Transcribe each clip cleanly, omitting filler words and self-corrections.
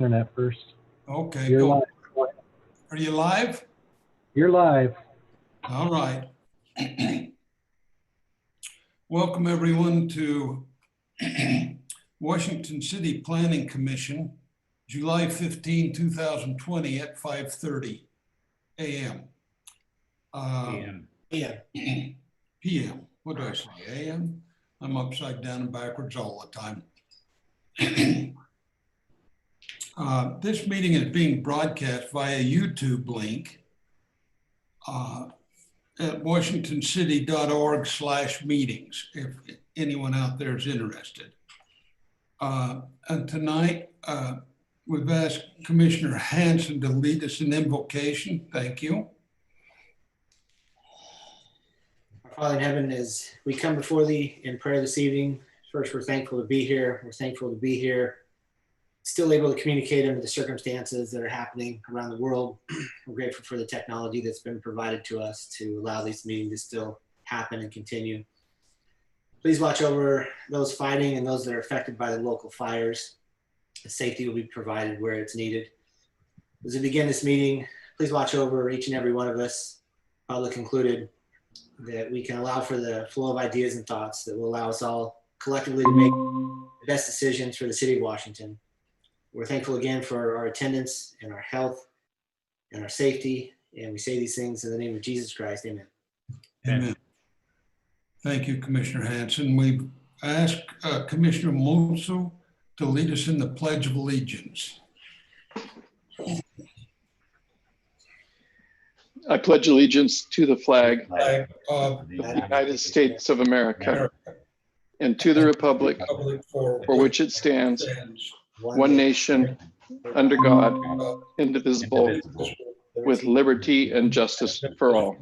internet first. Okay, You're go. live. Are you live? You're live. All right. Welcome everyone to Washington City Planning Commission, July 15, 2020 at 5:30 a.m. PM. What do I say? AM? I'm upside down and backwards all the time. This meeting is being broadcast via YouTube link at washingtoncity.org/meetings, if anyone out there is interested. And tonight, we've asked Commissioner Hanson to lead us in invocation. Thank you. Our Father in heaven, as we come before thee in prayer this evening, first, we're thankful to be here. We're thankful to be here, still able to communicate under the circumstances that are happening around the world. We're grateful for the technology that's been provided to us to allow these meetings to still happen and continue. Please watch over those fighting and those that are affected by the local fires. The safety will be provided where it's needed. As we begin this meeting, please watch over each and every one of us, public included, that we can allow for the flow of ideas and thoughts that will allow us all collectively to make the best decisions for the city of Washington. We're thankful again for our attendance and our health and our safety. And we say these things in the name of Jesus Christ. Amen. Amen. Thank you, Commissioner Hanson. We've asked Commissioner Musso to lead us in the Pledge of Allegiance. I pledge allegiance to the flag Of of the United States of America and to the republic for which it stands, one nation, under God, indivisible, with liberty and justice for all.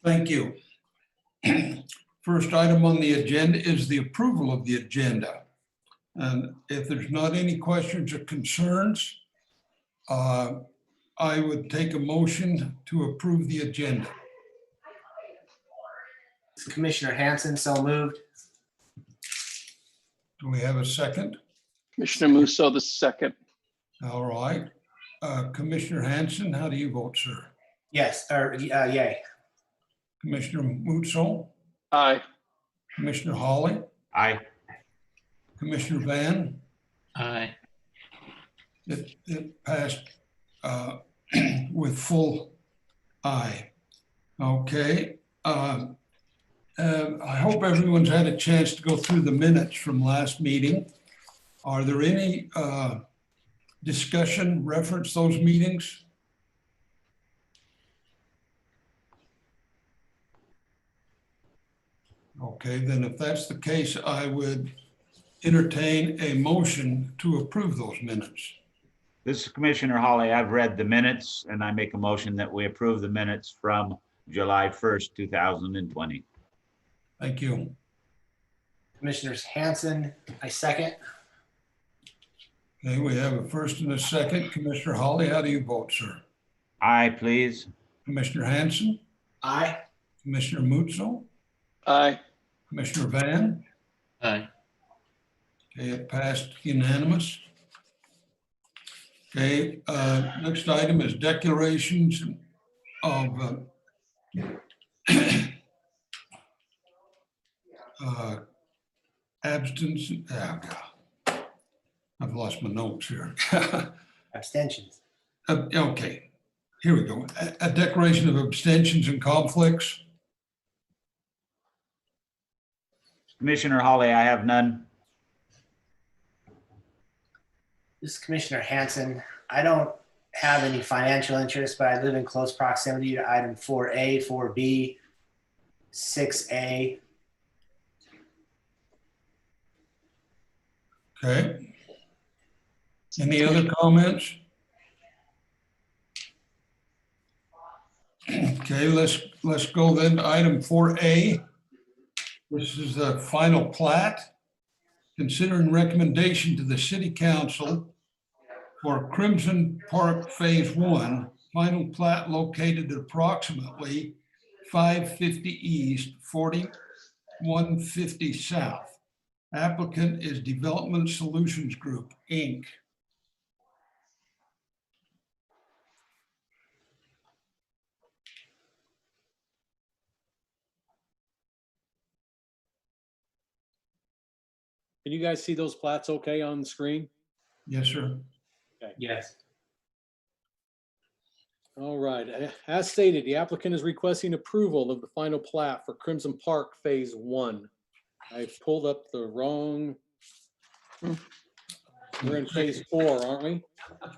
Thank you. First item on the agenda is the approval of the agenda. And if there's not any questions or concerns, I would take a motion to approve the agenda. Commissioner Hanson, so moved. Do we have a second? Commissioner Musso, the second. All right. Commissioner Hanson, how do you vote, sir? Yes, or yay. Commissioner Musso? Aye. Commissioner Hawley? Aye. Commissioner Van? Aye. It passed with full aye. Okay. I hope everyone's had a chance to go through the minutes from last meeting. Are there any discussion reference those meetings? Okay, then if that's the case, I would entertain a motion to approve those minutes. This is Commissioner Hawley. I've read the minutes and I make a motion that we approve the minutes from July 1st, 2020. Thank you. Commissioners Hanson, I second. Okay, we have a first and a second. Commissioner Hawley, how do you vote, sir? Aye, please. Commissioner Hanson? Aye. Commissioner Musso? Aye. Commissioner Van? Aye. Okay, it passed unanimous. Okay, next item is declarations of abstinence. I've lost my notes here. Abstentions. Okay, here we go. A declaration of abstentions and conflicts. Commissioner Hawley, I have none. This is Commissioner Hanson. I don't have any financial interest, but I live in close proximity to item 4A, 4B, 6A. Okay. Any other comments? Okay, let's go then to item 4A. This is the final plat. Considering recommendation to the City Council for Crimson Park Phase 1, final plat located at approximately 550 East, 4150 South. Applicant is Development Solutions Group, Inc. Can you guys see those plats okay on the screen? Yes, sir. Yes. All right, as stated, the applicant is requesting approval of the final plat for Crimson Park Phase 1. I pulled up the wrong. We're in Phase 4, aren't we?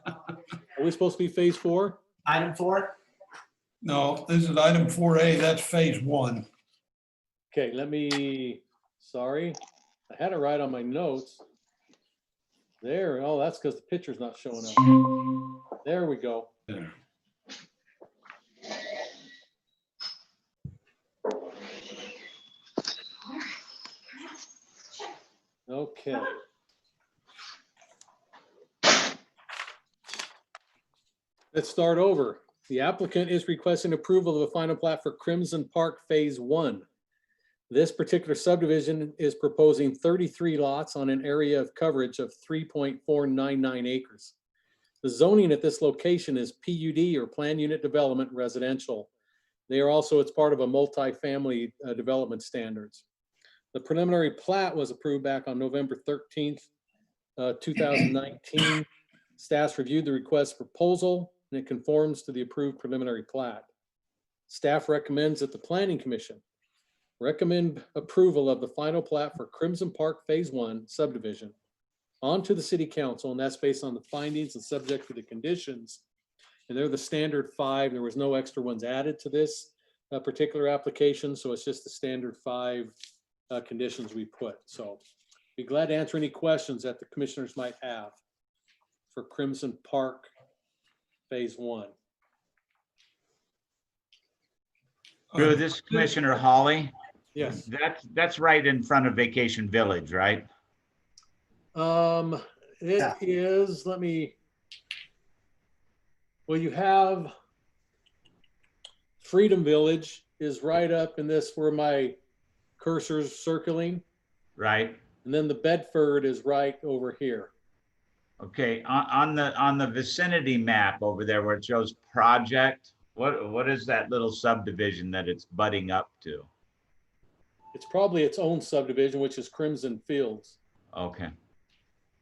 Are we supposed to be Phase 4? Item 4? No, this is item 4A, that's phase 1. Okay, sorry, I had it right on my notes. There, oh, that's because the picture's not showing up. There we go. There. Okay. Let's start over. The applicant is requesting approval of a final plat for Crimson Park Phase 1. This particular subdivision is proposing 33 lots on an area of coverage of 3.499 acres. The zoning at this location is PUD, or Plan Unit Development Residential. They are also, it's part of a multifamily development standards. The preliminary plat was approved back on November 13th, 2019. Staff reviewed the request proposal and it conforms to the approved preliminary plat. Staff recommends that the Planning Commission recommend approval of the final plat for Crimson Park Phase 1 subdivision onto the City Council, and that's based on the findings and subject to the conditions. And they're the standard 5. There was no extra ones added to this particular application, so it's just the standard 5 conditions we put. So be glad to answer any questions that the commissioners might have for Crimson Park Phase 1. Drew, this is Commissioner Hawley. Yes. That's right in front of Vacation Village, right? It is, well, you have Freedom Village is right up in this where my cursor's circling. Right. And then the Bedford is right over here. Okay, on the vicinity map over there where it shows project, what is that little subdivision that it's butting up to? It's probably its own subdivision, which is Crimson Fields. Okay.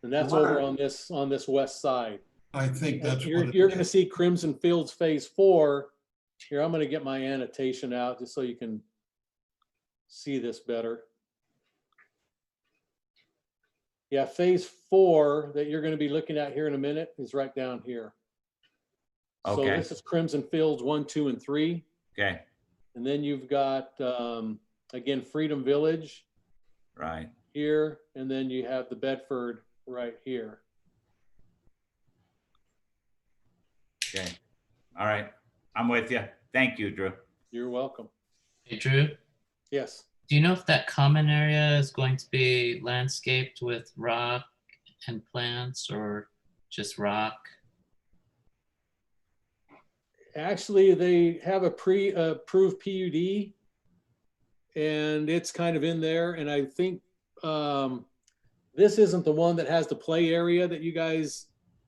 And that's over on this west side. I think that's You're what going to see Crimson Fields Phase 4. Here, I'm going to get my annotation out just so you can see this better. Yeah, Phase 4 that you're going to be looking at here in a minute is right down here. So Okay. this is Crimson Fields 1, 2, and 3. Okay. And then you've got, again, Freedom Village Right. here. And then you have the Bedford right here. Okay. All right. I'm with you. Thank you, Drew. You're welcome. Hey, Drew, Yes. do you know if that common area is going to be landscaped with rock and plants or just rock? Actually, they have a pre-approved PUD and it's kind of in there. And I think this isn't the one that has the play area that you guys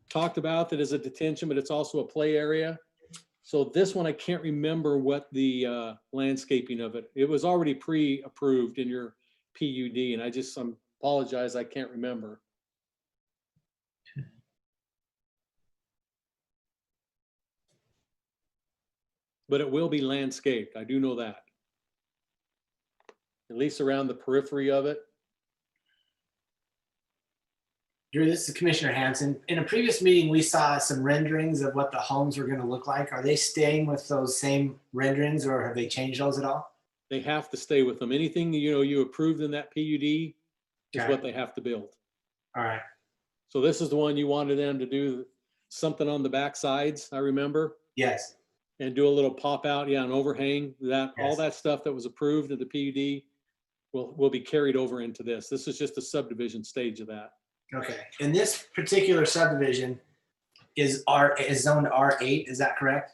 talked about that is a detention, but it's also a play area. So this one, I can't remember what the landscaping of it. It was already pre-approved in your PUD, and I apologize, I can't remember. But it will be landscaped. I do know that. At least around the periphery of it. Drew, this is Commissioner Hanson. In a previous meeting, we saw some renderings of what the homes were going to look like. Are they staying with those same renderings or have they changed those at all? They have to stay with them. Anything you approved in that PUD is Okay. what they have to build. All right. So this is the one you wanted them to do something on the back sides, I remember, Yes. and do a little pop out, yeah, an overhang. All Yes. that stuff that was approved in the PUD will be carried over into this. This is just a subdivision stage of that. Okay. And this particular subdivision is zoned R8. Is that correct?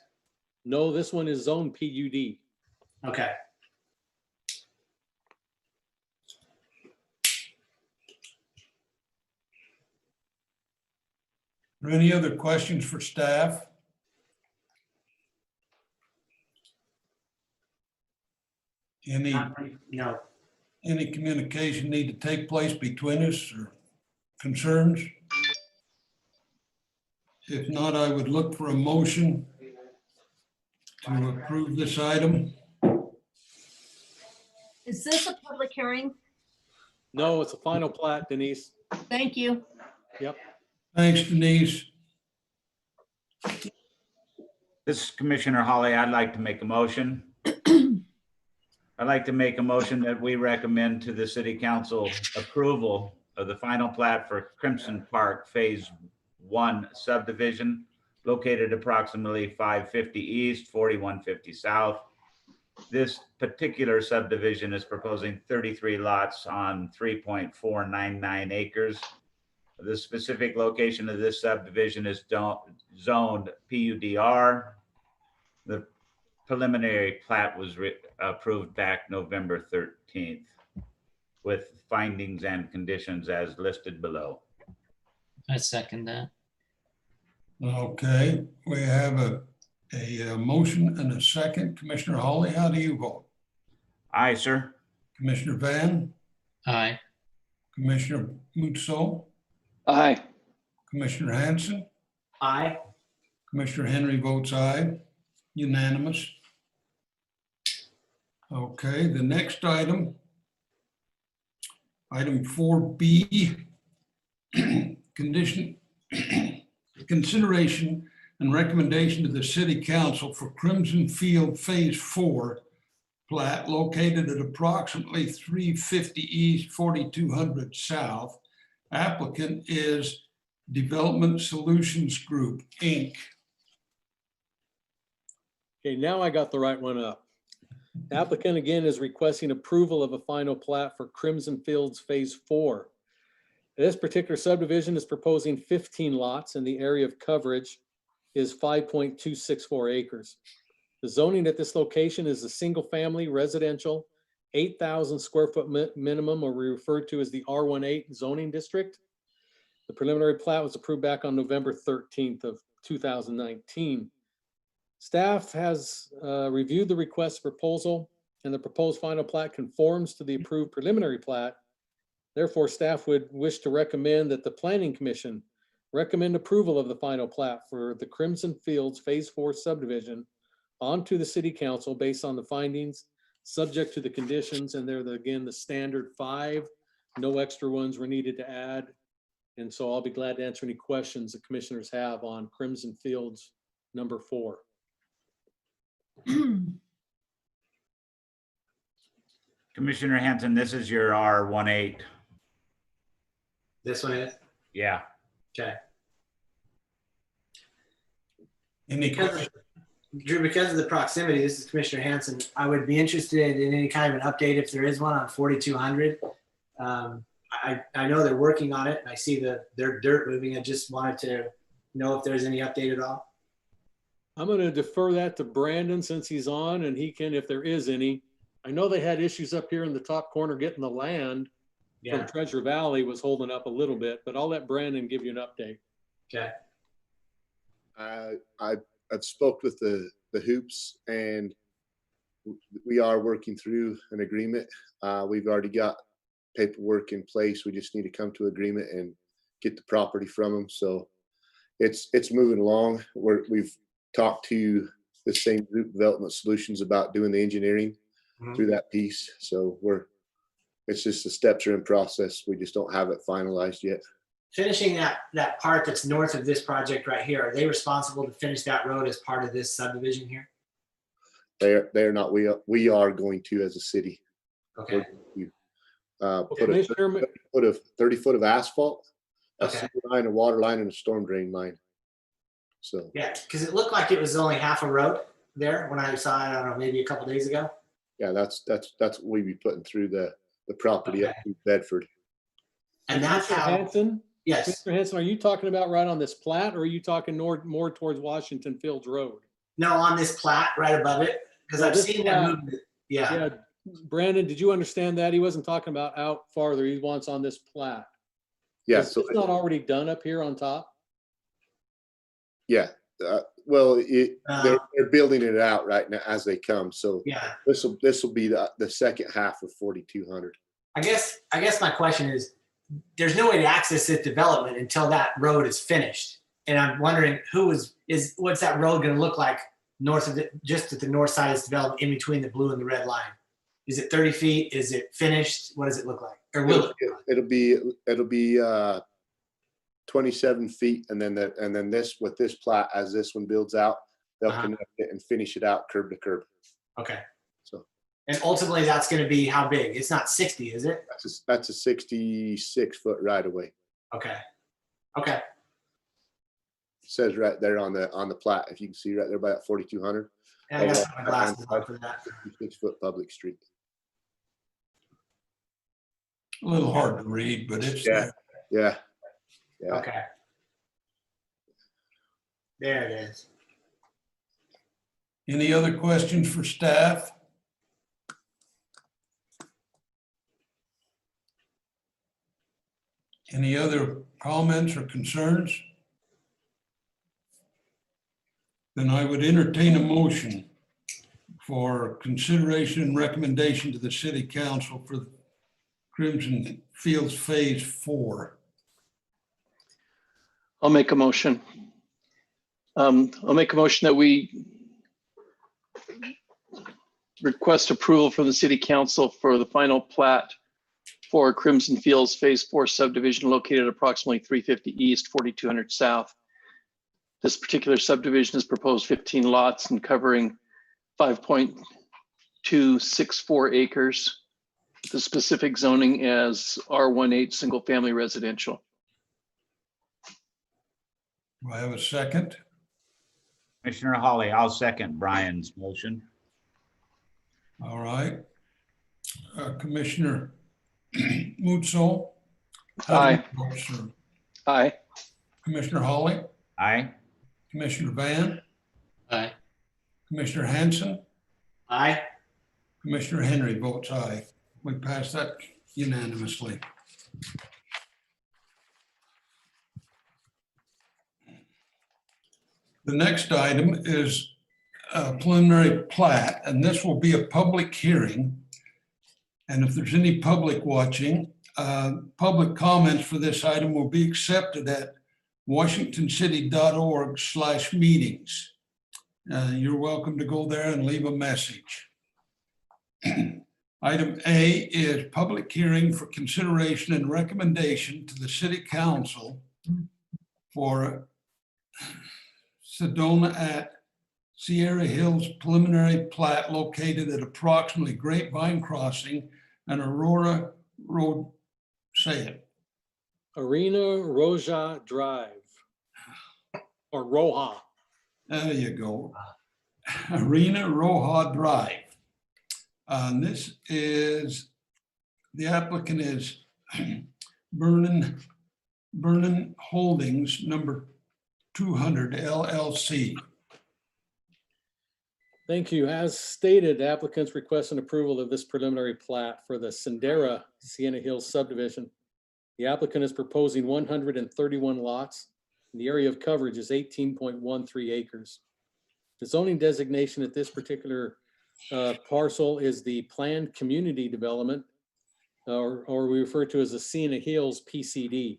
No, this one is zone PUD. Okay. Are there any other questions for staff? No. Any communication need to take place between us or concerns? If not, I would look for a motion to approve this item. Is this a public hearing? No, it's a final plat, Denise. Thank you. Yep. Thanks, Denise. This is Commissioner Hawley. I'd like to make a motion. I'd like to make a motion that we recommend to the city council approval of the final plat for Crimson Park Phase 1 subdivision located approximately 550 east, 4150 south. This particular subdivision is proposing 33 lots on 3.499 acres. The specific location of this subdivision is zoned PUDR. The preliminary plat was approved back November 13th with findings and conditions as listed below. I second that. Okay, we have a motion and a second. Commissioner Hawley, how do you vote? Aye, sir. Commissioner Van, Aye. Commissioner Musso, Aye. Commissioner Hanson, Aye. Commissioner Henry votes aye, unanimous. Okay, the next item, item 4B, consideration and recommendation to the city council for Crimson Field Phase 4 plat located at approximately 350 east, 4200 south. Applicant is Development Solutions Group, Inc. Okay, now I got the right one up. The applicant again is requesting approval of a final plat for Crimson Fields Phase 4. This particular subdivision is proposing 15 lots and the area of coverage is 5.264 acres. The zoning at this location is a single family residential, 8,000 square foot minimum, or we refer to as the R18 zoning district. The preliminary plat was approved back on November 13th of 2019. Staff has reviewed the request proposal and the proposed final plat conforms to the approved preliminary plat. Therefore, staff would wish to recommend that the Planning Commission recommend approval of the final plat for the Crimson Fields Phase 4 subdivision onto the City Council based on the findings, subject to the conditions, and they're again the standard 5. No extra ones were needed to add. And so I'll be glad to answer any questions the commissioners have on Crimson Fields number 4. Commissioner Hanson, this is your R18. This one is? Yeah. Okay. Any Because questions? Drew, because of the proximity, this is Commissioner Hanson, I would be interested in any kind of an update if there is one on 4200. I know they're working on it and I see their dirt moving. I just wanted to know if there's any update at all. I'm going to defer that to Brandon since he's on and he can, if there is any. I know they had issues up here in the top corner getting the land from Treasure Valley was holding up a little bit, but I'll let Brandon give you an update. Okay. I've spoke with the Hoops and we are working through an agreement. We've already got paperwork in place. We just need to come to agreement and get the property from them. So it's moving along. We've talked to the same group, Development Solutions, about doing the engineering through that piece. So it's just the steps are in process. We just don't have it finalized yet. Finishing that part that's north of this project right here, are they responsible to finish that road as part of this subdivision here? They're not. We are going to, as a city, Okay. put a 30 foot of asphalt, a Okay. sewer line, a water line, and a storm drain line. So Yeah, because it looked like it was only half a road there when I saw it, I don't know, maybe a couple days ago. yeah, that's what we'd be putting through the property up to Bedford. And that's Mr. how, Hanson, yes, Mr. Hanson, are you talking about right on this plat or are you talking more towards Washington Fields Road? no, on this plat right above it, because Yeah, I've this seen plat. that movement. Yeah, Yeah, Brandon, did you understand that? He wasn't talking about out farther. He wants on this plat. Yeah, Is so this not already done up here on top? Yeah, well, Uh, they're building it out right now as they come. So Yeah, this will be the second half of 4,200. I guess my question is, there's no way to access this development until that road is finished. And I'm wondering what's that road going to look like north of it, just at the north side of this development, in between the blue and the red line? Is it 30 feet? Is it finished? What does it look like? Or will it? It'll be 27 feet, and then this with this plat, as this one builds out, they'll connect it and finish it out curb to curb. Okay. So, and ultimately that's going to be how big? It's not 60, is it? that's a 66-foot right of way. Okay. Okay. It says right there on the plat, if you can see right there by that 4,200. Yeah, I got my glasses on for that. 66-foot public street. A little hard to read, but it's Yeah. there. Yeah. Okay. There it is. Any other questions for staff? Any other comments or concerns? Then I would entertain a motion for consideration and recommendation to the city council for Crimson Fields Phase 4. I'll make a motion. I'll make a motion that we request approval from the city council for the final plat for Crimson Fields Phase 4 subdivision located approximately 350 east, 4,200 south. This particular subdivision is proposed 15 lots and covering 5.264 acres. The specific zoning as R18 single family residential. Do I have a second? Commissioner Hawley, I'll second Brian's motion. All right. Commissioner Mutzol? Aye. Aye. Commissioner Hawley? Aye. Commissioner Van? Aye. Commissioner Hanson? Aye. Commissioner Henry votes aye. We pass that unanimously. The next item is a preliminary plat, and this will be a public hearing. And if there's any public watching, public comments for this item will be accepted at washingtoncity.org/meetings. You're welcome to go there and leave a message. Item A is public hearing for consideration and recommendation to the city council for Sodoma at Sierra Hills preliminary plat located at approximately Grapevine Crossing and Aurora Road. Say it. Arena Roja Drive. Or Roja. There you go. Arena Roja Drive. And this is, the applicant is Vernon Holdings, number 200 LLC. Thank you. As stated, applicants request an approval of this preliminary plat for the Sendera Sienna Hills subdivision. The applicant is proposing 131 lots. And the area of coverage is 18.13 acres. The zoning designation at this particular parcel is the planned community development, or we refer to as the Sienna Hills PCD.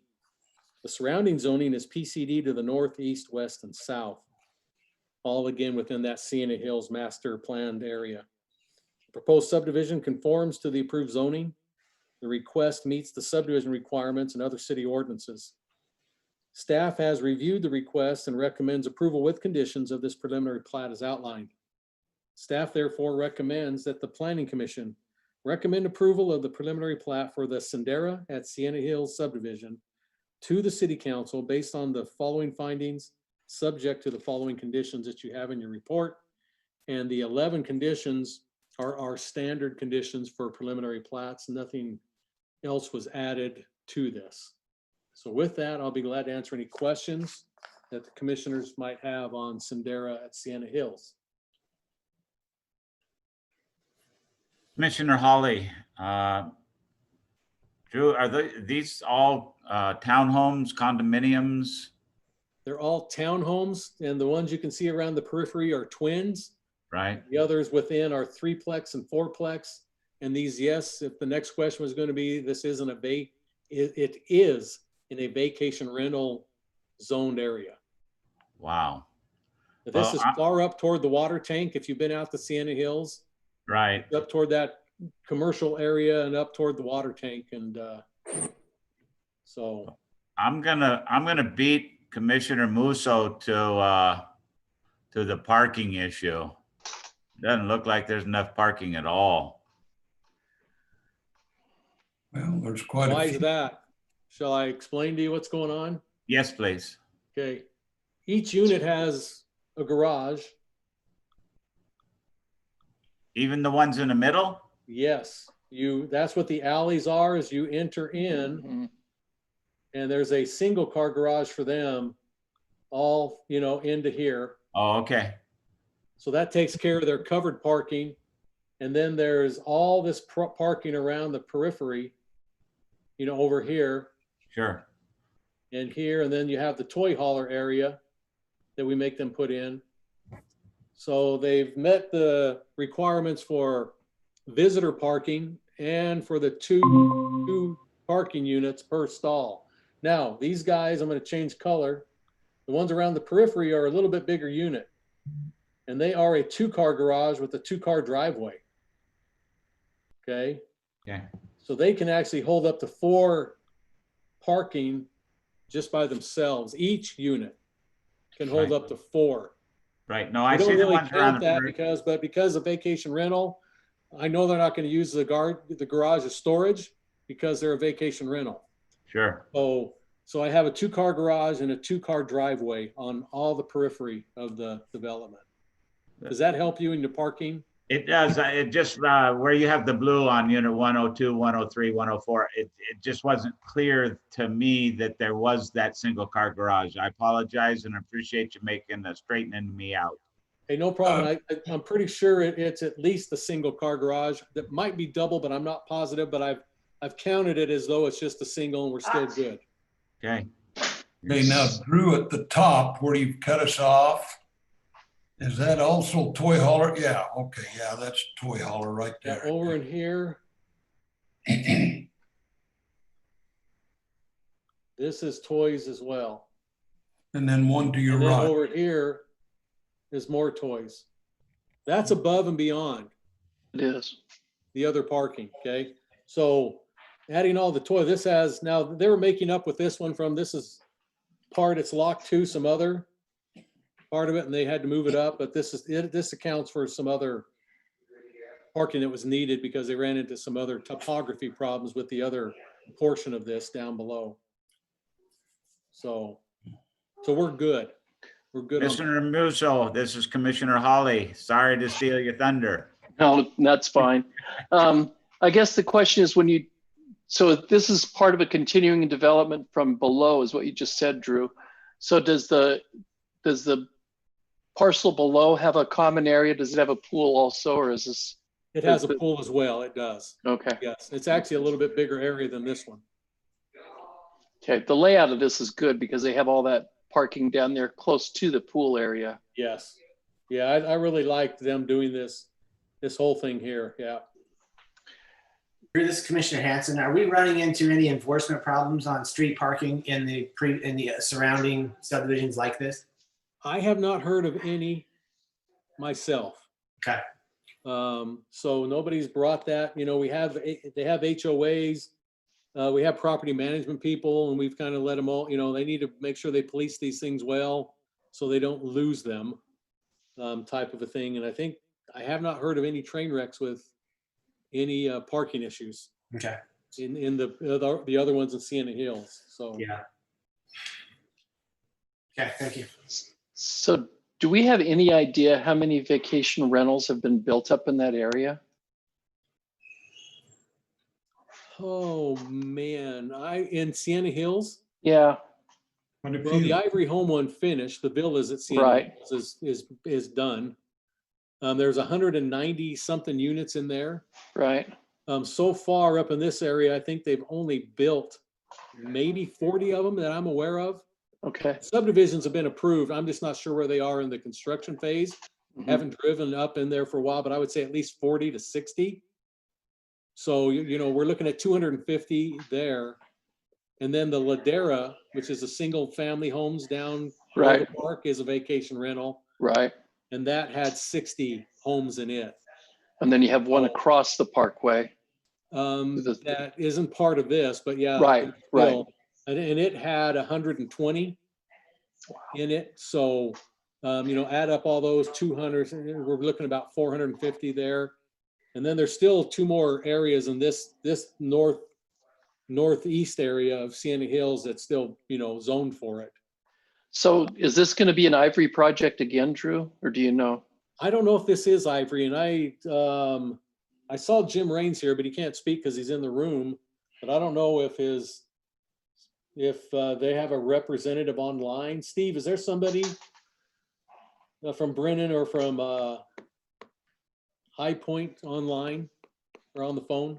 The surrounding zoning is PCD to the north, east, west, and south. All again within that Sienna Hills master planned area. The proposed subdivision conforms to the approved zoning. The request meets the subdivision requirements and other city ordinances. Staff has reviewed the request and recommends approval with conditions of this preliminary plat as outlined. Staff therefore recommends that the Planning Commission recommend approval of the preliminary plat for the Sendera at Sienna Hills subdivision to the City Council based on the following findings, subject to the following conditions that you have in your report. And the 11 conditions are our standard conditions for preliminary plats. Nothing else was added to this. So with that, I'll be glad to answer any questions that the commissioners might have on Sendera at Sienna Hills. Commissioner Hawley, Drew, are these all townhomes, condominiums? They're all townhomes, and the ones you can see around the periphery are twins. Right. The others within are threeplex and fourplex. And these, yes, if the next question was going to be, this isn't it is in a vacation rental zoned area. Wow. This Well, is far up toward the water tank. If you've been out to Sienna Hills, Right. up toward that commercial area and up toward the water tank. And so I'm gonna beat Commissioner Musso to the parking issue. Doesn't look like there's enough parking at all. Well, there's quite why a is few. that? Shall I explain to you what's going on? Yes, please. Okay. Each unit has a garage. Even the ones in the middle? Yes, that's what the alleys are, is you enter in Mhm. and there's a single car garage for them all, into here. Oh, okay. So that takes care of their covered parking. And then there's all this parking around the periphery, over here Sure. and here. And then you have the toy hauler area that we make them put in. So they've met the requirements for visitor parking and for the two parking units per stall. Now, these guys, I'm going to change color. The ones around the periphery are a little bit bigger unit, and they are a 2-car garage with a 2-car driveway. Okay. Okay. So they can actually hold up to 4 parking just by themselves. Each unit can hold Right. up to 4. Right. No, I We don't see the really ones around count the that periphery. because of vacation rental, I know they're not going to use the garage as storage because they're a vacation rental. Sure. So I have a 2-car garage and a 2-car driveway on all the periphery of the development. Does that help you in your parking? It does. It just where you have the blue on unit 102, 103, 104, it just wasn't clear to me that there was that single car garage. I apologize and appreciate you straightening me out. Hey, no problem. I'm pretty sure it's at least a 1-car garage. That might be double, but I'm not positive. But I've counted it as though it's just a single, and we're still good. Okay. Okay, now Drew, at the top where you've cut us off, is that also toy hauler? Yeah, okay, yeah, that's toy hauler right Yeah, there. over in here, this is toys as well. And then one to your And then right. over here is more toys. That's above and beyond It is. the other parking, okay? So adding all the toy, now they were making up with this one this is part, it's locked to some other part of it, and they had to move it up, but this accounts for some other parking that was needed because they ran into some other topography problems with the other portion of this down below. So we're good. We're good. Mr. Musso, this is Commissioner Hawley. Sorry to steal your thunder. No, that's fine. I guess the question is so this is part of a continuing development from below is what you just said, Drew. So does the parcel below have a common area? Does it have a pool also, or is this? It has a pool as well. It does. Okay. Yes, it's actually a little bit bigger area than this one. Okay. The layout of this is good because they have all that parking down there close to the pool area. Yes. Yeah, I really liked them doing this whole thing here. Yeah. This is Commissioner Hanson. Are we running into any enforcement problems on street parking in the surrounding subdivisions like this? I have not heard of any myself. Okay. So nobody's brought that. They have HOAs. We have property management people, and we've kind of let them all. They need to make sure they police these things well, so they don't lose them, type of a thing. And I have not heard of any train wrecks with any parking issues. Okay. In the other ones in Sienna Hills. So Yeah. Okay. Thank you. So do we have any idea how many vacation rentals have been built up in that area? Oh man, in Sienna Hills. Yeah. Quite a Well, the few. Ivory Home one finished. The villas at Sienna Right. Hills is done. There's 190 something units in there. Right. So far up in this area, I think they've only built maybe 40 of them that I'm aware of. Okay. Subdivisions have been approved. I'm just not sure where they are in the construction phase. Mhm. Haven't driven up in there for a while, but I would say at least 40 to 60. So, we're looking at 250 there. And then the Ladera, which is a single family homes down below the Right. park, is a vacation rental. Right. And that had 60 homes in it. And then you have one across the parkway. That isn't part of this, but yeah. Right, right. still. And it had 120 in it. So, add up all those 200, we're looking about 450 there. And then there's still two more areas in this northeast area of Sienna Hills that's still, zoned for it. So is this going to be an Ivory project again, Drew, or do you know? I don't know if this is Ivory, and I saw Jim Raines here, but he can't speak because he's in the room. But I don't know if they have a representative online. Steve, is there somebody from Brennan or from High Point online or on the phone?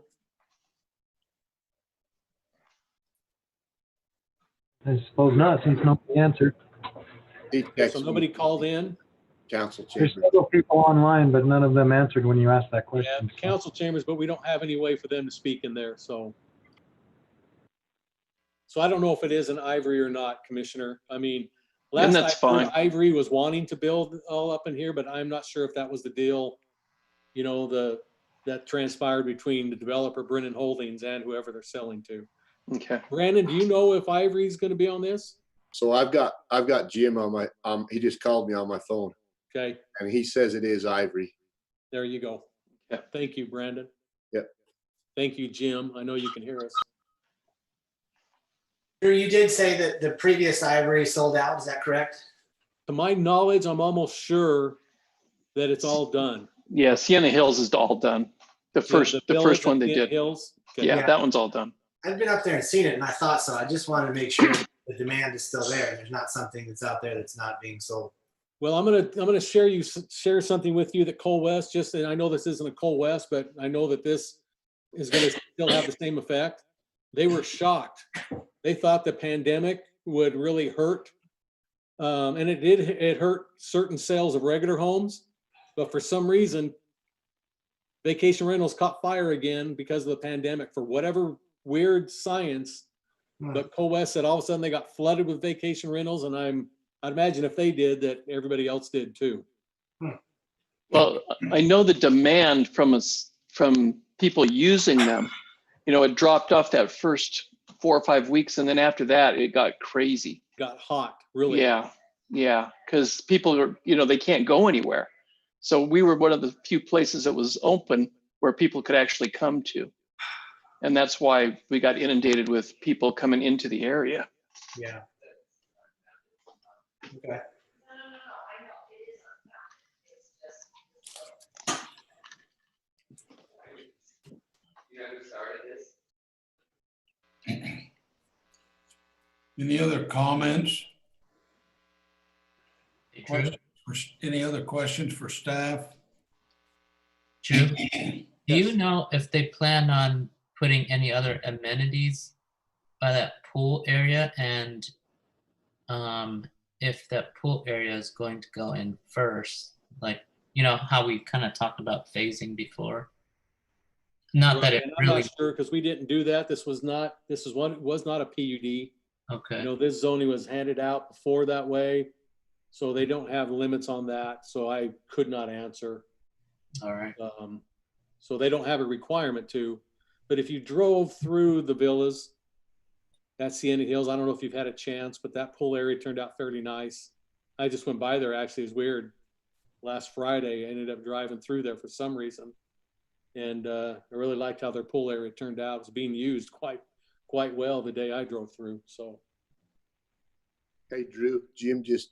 I suppose not, since nobody answered. He So texted nobody me, called in? council There's chamber. several people online, but none of them answered when you asked that Yeah, question. the council chambers, but we don't have any way for them to speak in there, so. So I don't know if it is an Ivory or not, Commissioner. I mean, And last I that's heard, fine. Ivory was wanting to build all up in here, but I'm not sure if that was the deal, that transpired between the developer Brennan Holdings and whoever they're selling to. Okay. Brandon, do you know if Ivory's gonna be on this? So I've got Jim on my, he just called me on my phone Okay, and he says it is Ivory. there you go. Yeah. Thank you, Brandon. Yep. Thank you, Jim. I know you can hear us. Drew, you did say that the previous Ivory sold out. Is that correct? To my knowledge, I'm almost sure that it's all done. Yeah, Sienna Hills is all done. The first villas one at they Sienna did. Hills. Okay. Yeah, Yeah. that one's all done. I've been up there and seen it, and I thought so. I just wanted to make sure the demand is still there. There's not something that's out there that's not being sold. Well, I'm gonna share something with you that Coal West and I know this isn't a Coal West, but I know that this is gonna still have the same effect. They were shocked. They thought the pandemic would really hurt. And it did, it hurt certain sales of regular homes, but for some reason, vacation rentals caught fire again because of the pandemic for whatever weird science. But Coal West said all of a sudden they got flooded with vacation rentals, and I'd imagine if they did, that everybody else did too. Well, I know the demand from people using them, it dropped off that first 4 or 5 weeks. And then after that, it got crazy. Got hot, really. Yeah. Because people are, they can't go anywhere. So we were one of the few places that was open where people could actually come to. And that's why we got inundated with people coming into the area. Yeah. Okay. Any other comments? Hey, Drew, Any other questions for staff? Drew, do you know if they plan on putting any other amenities by that pool area, and if that pool area is going to go in first, like, how we kind of talked about phasing before? Not that it And I'm really, not sure because we didn't do that. This was not a PUD. okay, This zoning was handed out before that way. So they don't have limits on that. So I could not answer. all right. So they don't have a requirement to, but if you drove through the villas, that's Sienna Hills. I don't know if you've had a chance, but that pool area turned out fairly nice. I just went by there. Actually, it's weird. Last Friday, I ended up driving through there for some reason. And I really liked how their pool area turned out. It was being used quite well the day I drove through. So. Hey, Drew, Jim just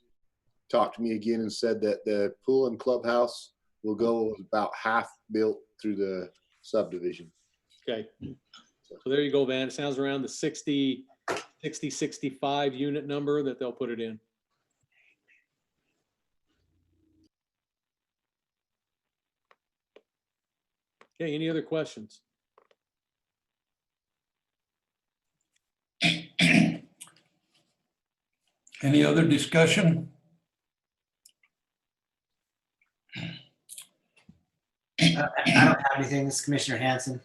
talked to me again and said that the pool and clubhouse will go about half built through the subdivision. Okay. So there you go, Van. It sounds around the 65 unit number that they'll put it in. Okay, any other questions? Any other discussion? I don't have anything. This is Commissioner Hanson.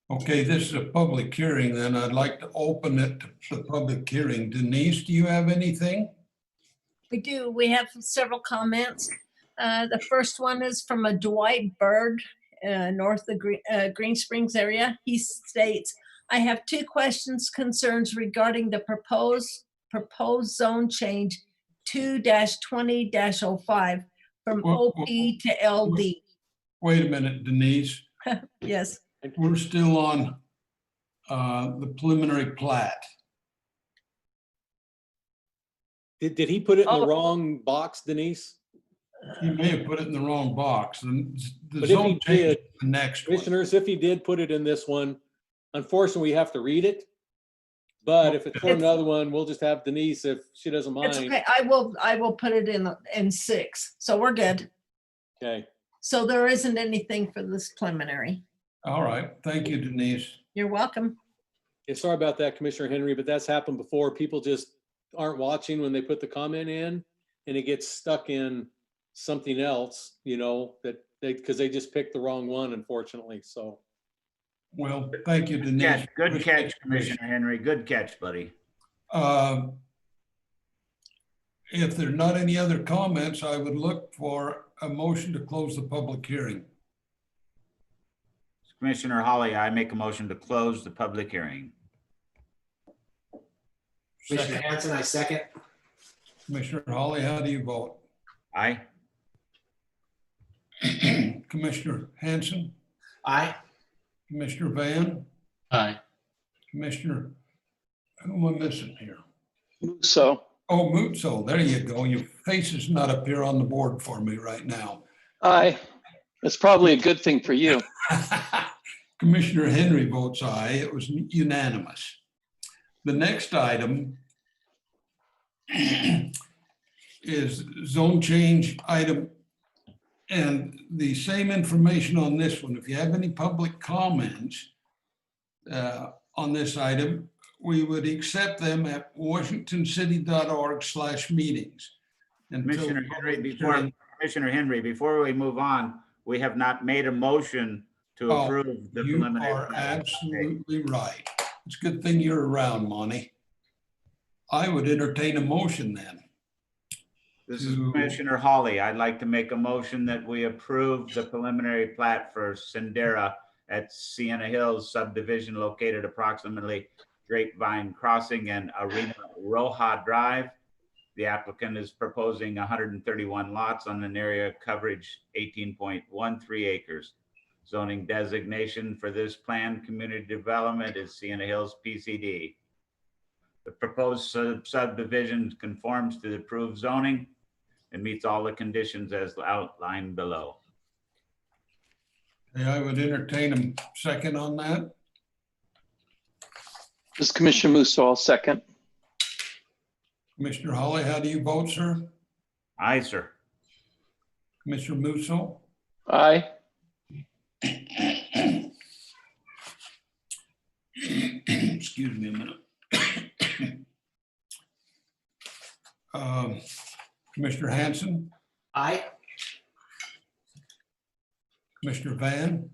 Okay, this is a public hearing, then I'd like to open it to the public hearing. Denise, do you have anything? We do. We have several comments. The first one is from a Dwight Bird, north of Green Springs area. He states, I have two concerns regarding the proposed zone change 2-20-05 from Whoa, OP to LD. Wait a minute, Denise. Yes. We're still on the preliminary plat. Did he put it in the Oh. wrong box, Denise? He may have put it in the wrong box. The But if zone he change did, is the next one. Commissioners, if he did put it in this one, unfortunately, we have to read it. But if it's for another one, we'll just have Denise, if she doesn't It's mind. okay. I will put it in 6. So we're good. Okay. So there isn't anything for this preliminary. All right, thank you, Denise. You're welcome. Yeah, sorry about that, Commissioner Henry, but that's happened before. People just aren't watching when they put the comment in, and it gets stuck in something else, that because they just picked the wrong one, unfortunately. So. Well, thank you, Denise. Yeah, good catch, Commissioner Henry. Good catch, buddy. If there's not any other comments, I would look for a motion to close the public hearing. Commissioner Holly, I make a motion to close the public hearing. Commissioner Hanson, I second. Commissioner Holly, how do you vote? Aye. Commissioner Hanson, Aye. Commissioner Van, Aye. Commissioner, who am I missing here? So, Oh, Mutso, there you go. Your face is not up here on the board for me right now. aye. It's probably a good thing for you. Commissioner Henry votes aye. It was unanimous. The next item is zone change item, and the same information on this one. If you have any public comments on this item, we would accept them at washingtoncity.org/meetings. Commissioner Henry, before we move on, we have not made a motion to approve the You preliminary. are absolutely right. It's a good thing you're around, Monty. I would entertain a motion then. This is Commissioner Holly. I'd like to make a motion that we approve the preliminary plat for Sendera at Sienna Hills subdivision located approximately Grapevine Crossing and Arena Roja Drive. The applicant is proposing 131 lots on an area coverage 18.13 acres. Zoning designation for this planned community development is Sienna Hills PCD. The proposed subdivision conforms to the approved zoning and meets all the conditions as outlined below. Okay, I would entertain a second on that. This is Commissioner Musso, I'll second. Commissioner Holly, how do you vote, sir? Aye, sir. Commissioner Musso? Aye. Excuse me a minute. Commissioner Hanson, Aye. Commissioner Van,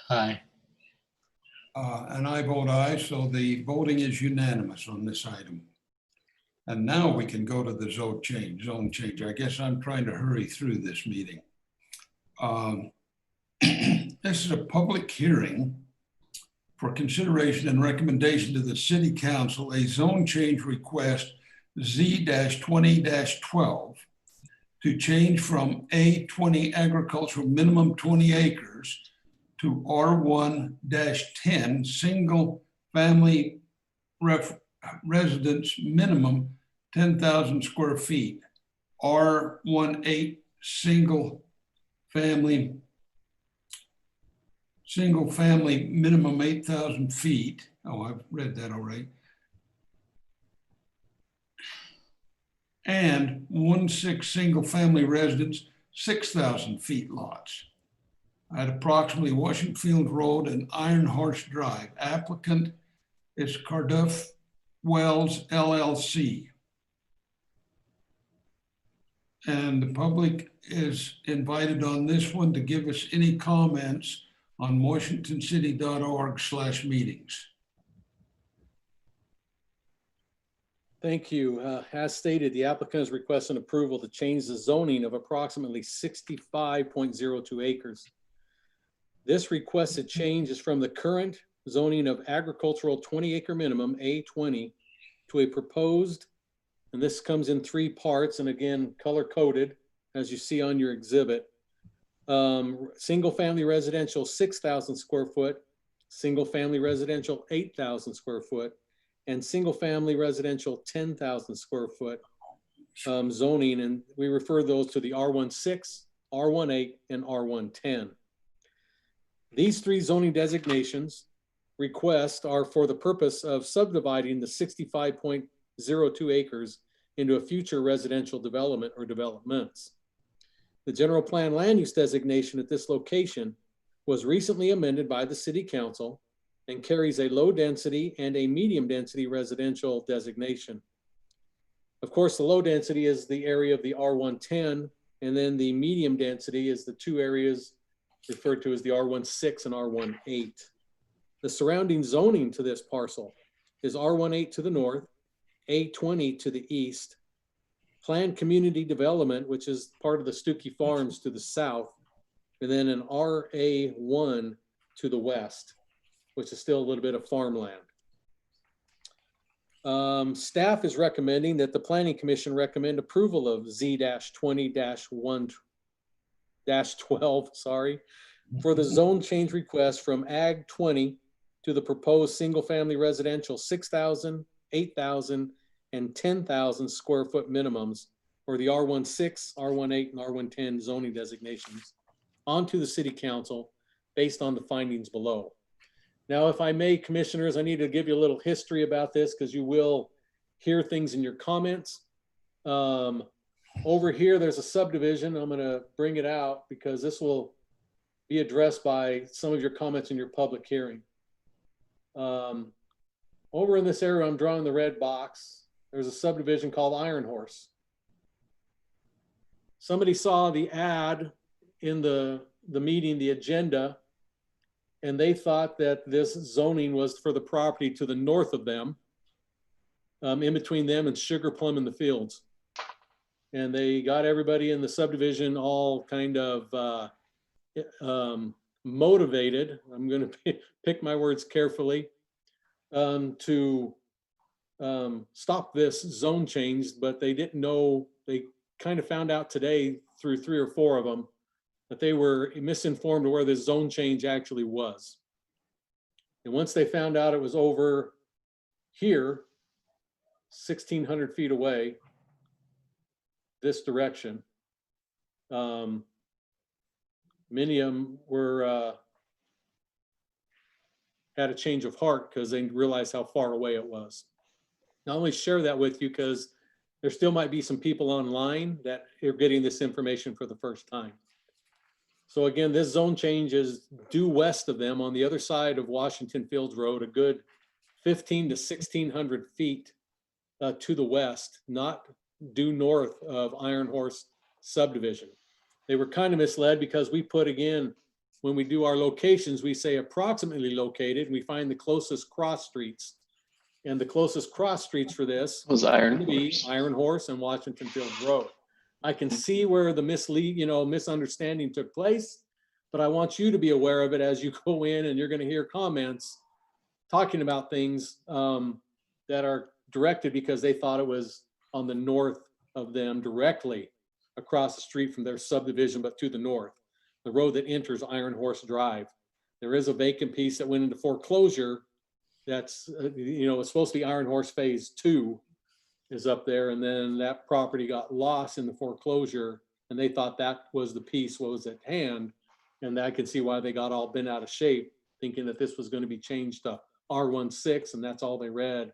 Aye. and I vote aye, so the voting is unanimous on this item. And now we can go to the zone change. I guess I'm trying to hurry through this meeting. This is a public hearing for consideration and recommendation to the City Council, a zone change request Z-20-12 to change from A20 agricultural minimum 20 acres to R1-10 single family residence minimum 10,000 square feet, R18 single family minimum 8,000 feet. Oh, I've read that already. And 1/6 single family residence, 6,000 feet lots at approximately Washington Road and Iron Horse Drive. Applicant is Carduff Wells LLC. And the public is invited on this one to give us any comments on washingtoncity.org/meetings. Thank you. As stated, the applicant is requesting approval to change the zoning of approximately 65.02 acres. This requested change is from the current zoning of agricultural 20-acre minimum, A20, to a proposed, and this comes in 3 parts, and again, color-coded, as you see on your exhibit. Single-family residential, 6,000 square foot, single-family residential, 8,000 square foot, and single-family residential 10,000 square foot zoning, and we refer those to the R16, R18, and R110. These 3 zoning designations requests are for the purpose of subdividing the 65.02 acres into a future residential development or developments. The general plan land use designation at this location was recently amended by the City Council and carries a low density and a medium density residential designation. Of course, the low density is the area of the R110, and then the medium density is the 2 areas referred to as the R16 and R18. The surrounding zoning to this parcel is R18 to the north, A20 to the east, planned community development, which is part of the Stuckey Farms, to the south, and then an RA1 to the west, which is still a little bit of farmland. Staff is recommending that the Planning Commission recommend approval of Z-20-12, for the zone change request from Ag 20 to the proposed single-family residential 6,000, 8,000, and 10,000 square foot minimums for the R16, R18, and R110 zoning designations onto the City Council based on the findings below. Now, if I may, commissioners, I need to give you a little history about this because you will hear things in your comments. Over here, there's a subdivision. I'm going to bring it out because this will be addressed by some of your comments in your public hearing. Over in this area, I'm drawing the red box. There's a subdivision called Iron Horse. Somebody saw the ad in the meeting, the agenda, and they thought that this zoning was for the property to the north of them, in between them and Sugar Plum in the Fields. And they got everybody in the subdivision all kind of motivated, I'm going to pick my words carefully, to stop this zone change, but they didn't know, they kind of found out today through 3 or 4 of them that they were misinformed of where the zone change actually was. And once they found out it was over here, 1,600 feet away, this direction, many of them were had a change of heart because they realized how far away it was. I only share that with you because there still might be some people online that are getting this information for the first time. So again, this zone change is due west of them on the other side of Washington Fields Road, a good 15 to 1,600 feet to the west, not due north of Iron Horse subdivision. They were kind of misled because we put, again, when we do our locations, we say approximately located, and we find the closest cross streets. And the closest cross streets for this was Iron Horse. Iron Horse and Washington Fields Road. I can see where the misunderstanding took place, but I want you to be aware of it as you go in, and you're going to hear comments talking about things that are directed because they thought it was on the north of them, directly across the street from their subdivision, but to the north, the road that enters Iron Horse Drive. There is a vacant piece that went into foreclosure. That's, it's supposed to be Iron Horse Phase 2 is up there. And then that property got lost in the foreclosure, and they thought that was the piece what was at hand. And I can see why they got all bent out of shape, thinking that this was going to be changed to R16, and that's all they read.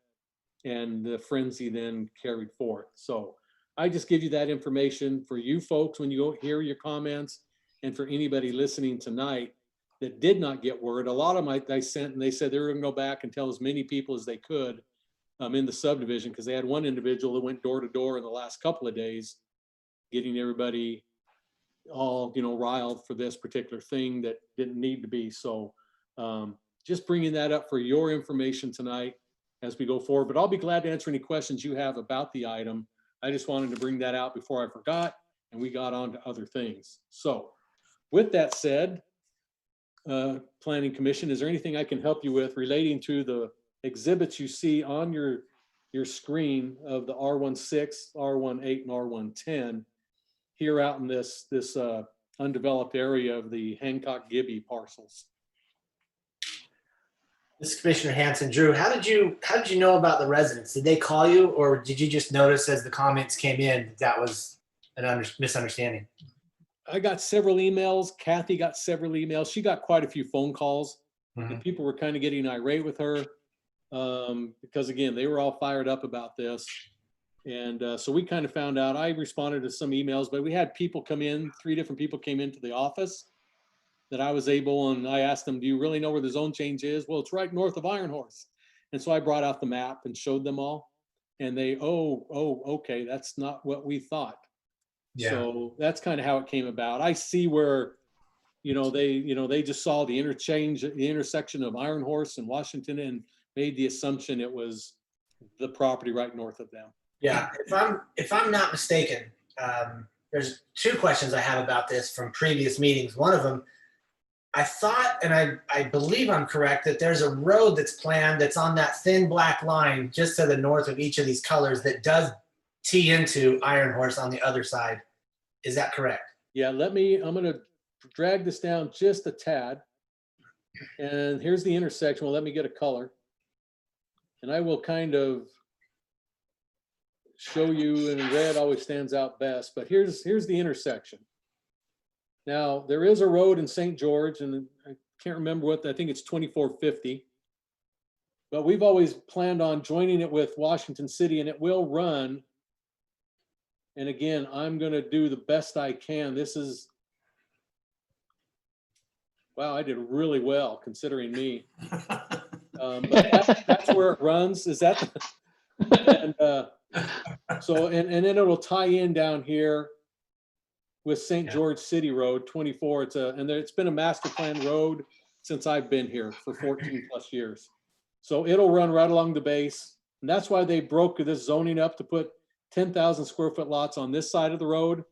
And the frenzy then carried forth. So I just give you that information for you folks when you go hear your comments, and for anybody listening tonight that did not get word. A lot of them I sent, and they said they were going to go back and tell as many people as they could in the subdivision, because they had one individual that went door to door in the last couple of days getting everybody all, riled for this particular thing that didn't need to be. So just bringing that up for your information tonight as we go forward, but I'll be glad to answer any questions you have about the item. I just wanted to bring that out before I forgot, and we got on to other things. So with that said, Planning Commission, is there anything I can help you with relating to the exhibits you see on your screen of the R16, R18, and R110 here out in this undeveloped area of the Hancock-Gibby parcels? This is Commissioner Hanson. Drew, how did you know about the residents? Did they call you, or did you just notice as the comments came in that was a misunderstanding? I got several emails. Kathy got several emails. She got quite a few phone calls. And people were kind of getting irate with her because, again, they were all fired up about this. And so we kind of found out. I responded to some emails, but we had people come in. 3 different people came into the office that I was able, and I asked them, do you really know where the zone change is? Well, it's right north of Iron Horse. And so I brought out the map and showed them all. And they, oh, okay, that's not what we thought. Yeah. So that's kind of how it came about. I see where, they just saw the intersection of Iron Horse and Washington and made the assumption it was the property right north of them. Yeah, if I'm not mistaken, there's 2 questions I have about this from previous meetings. One of them, I thought, and I believe I'm correct, that there's a road that's planned that's on that thin black line just to the north of each of these colors that does tee into Iron Horse on the other side. Is that correct? Yeah, I'm going to drag this down just a tad. And here's the intersection. Well, let me get a color. And I will kind of show you, and red always stands out best, but here's the intersection. Now, there is a road in St. George, and I can't remember I think it's 2450. But we've always planned on joining it with Washington City, and it will run. And again, I'm going to do the best I can. This is, wow, I did really well considering me. But that's where it runs. Is that? And then it'll tie in down here with St. George City Road 24. It's been a master plan road since I've been here for 14 plus years. So it'll run right along the base. And that's why they broke this zoning up to put 10,000 square foot lots on this side of the road.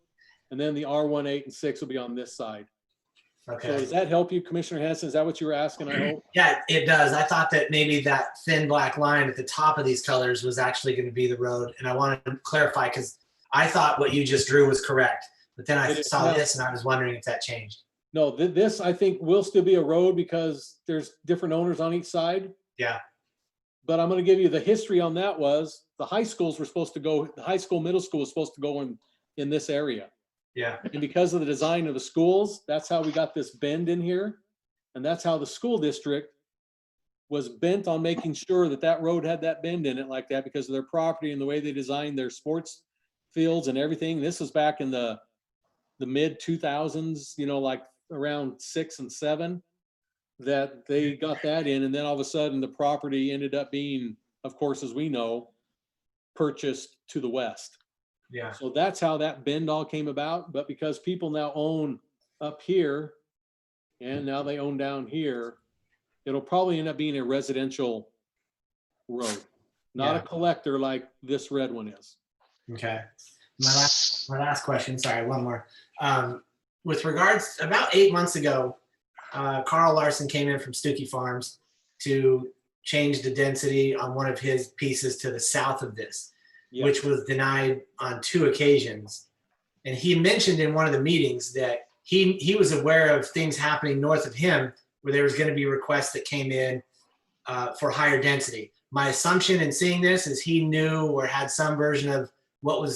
And then the R18 and 6 will be on this side. Okay. So does that help you, Commissioner Hanson? Is that what you were asking, I hope? Yeah, it does. I thought that maybe that thin black line at the top of these colors was actually going to be the road. And I wanted to clarify because I thought what you just drew was correct. But then I saw this and I was wondering if that changed. No, this I think will still be a road because there's different owners on each side. Yeah. But I'm going to give you the history on that was the high schools were supposed to go, the high school, middle school was supposed to go in this area. Yeah. And because of the design of the schools, that's how we got this bend in here. And that's how the school district was bent on making sure that road had that bend in it like that because of their property and the way they designed their sports fields and everything. This was back in the mid 2000s, like around 6 and 7, that they got that in. And then all of a sudden the property ended up being, of course, as we know, purchased to the west. Yeah. So that's how that bend all came about. But because people now own up here and now they own down here, it'll probably end up being a residential road, not a collector like this red one is. Okay. My last question, sorry, one more. With regards, about 8 months ago, Carl Larson came in from Stookie Farms to change the density on one of his pieces to the south of this. Yep. Which was denied on 2 occasions. And he mentioned in one of the meetings that he was aware of things happening north of him where there was going to be requests that came in for higher density. My assumption in seeing this is he knew or had some version of what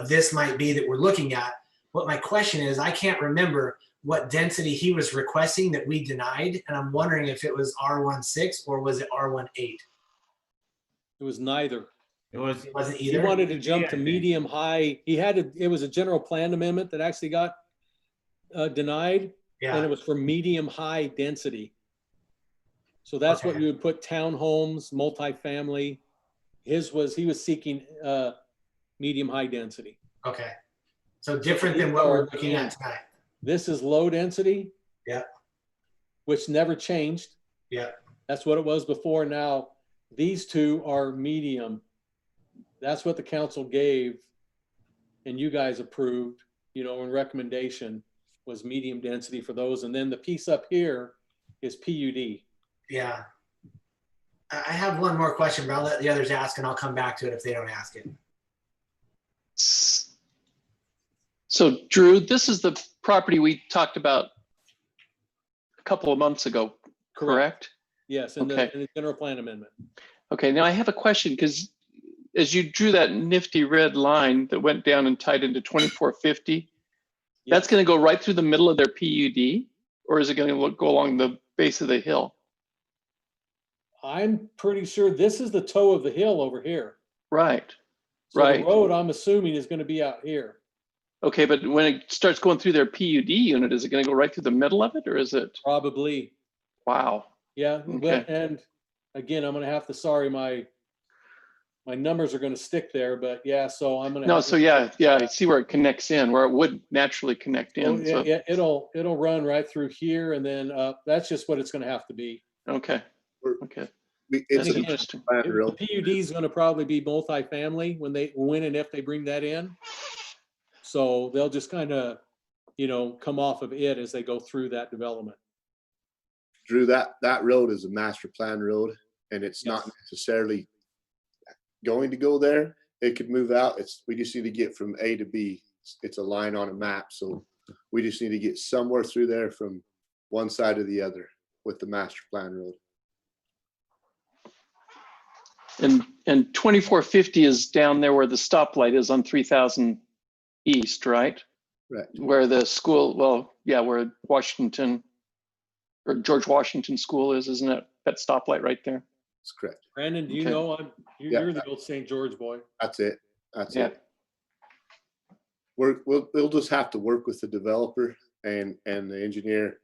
this might be that we're looking at. What my question is, I can't remember what density he was requesting that we denied. And I'm wondering if it was R16 or was it R18? It was neither. It wasn't either. He wanted to jump to medium high. It was a general plan amendment that actually got denied. Yeah. And it was for medium high density. So that's what you would put townhomes, multifamily. He was seeking medium high density. Okay. So different than what we're looking at tonight. This is low density. Yeah. Which never changed. Yeah. That's what it was before. Now, these two are medium. That's what the council gave and you guys approved, you know, in recommendation was medium density for those. And then the piece up here is PUD. Yeah. I have one more question, but I'll let the others ask and I'll come back to it if they don't ask it. So Drew, this is the property we talked about a couple of months ago, correct? Yes, in Okay. the general plan amendment. Okay, now I have a question because as you drew that nifty red line that went down and tied into 2450, that's going to go right through the middle of their PUD, or is it going to go along the base of the hill? I'm pretty sure this is the toe of the hill over here. Right, So right. the road, I'm assuming, is going to be out here. Okay, but when it starts going through their PUD unit, is it going to go right through the middle of it, or is it? Probably. Wow. Yeah, Okay. but, and again, I'm going to have to, sorry, my numbers are going to stick there, but yeah, so I'm going to. No, so yeah, I see where it connects in, where it would naturally connect in. Oh, yeah, So, yeah, it'll run right through here and then that's just what it's going to have to be. okay, okay. It's That's an interesting. plan road. The PUD is going to probably be multifamily when and if they bring that in. So they'll just kind of, you know, come off of it as they go through that development. Drew, that road is a master plan road, and it's not necessarily going to go there. It could move out. We just need to get from A to B. It's a line on a map, so we just need to get somewhere through there from one side to the other with the master plan road. And 2450 is down there where the stoplight is on 3000 East, right? Right. Where the school, well, yeah, where Washington or George Washington School is, isn't it? That stoplight right there. That's correct. Brandon, do you Okay. know, Yeah. you're the old St. George boy. That's it. That's Yeah. it. We'll just have to work with the developer and the engineer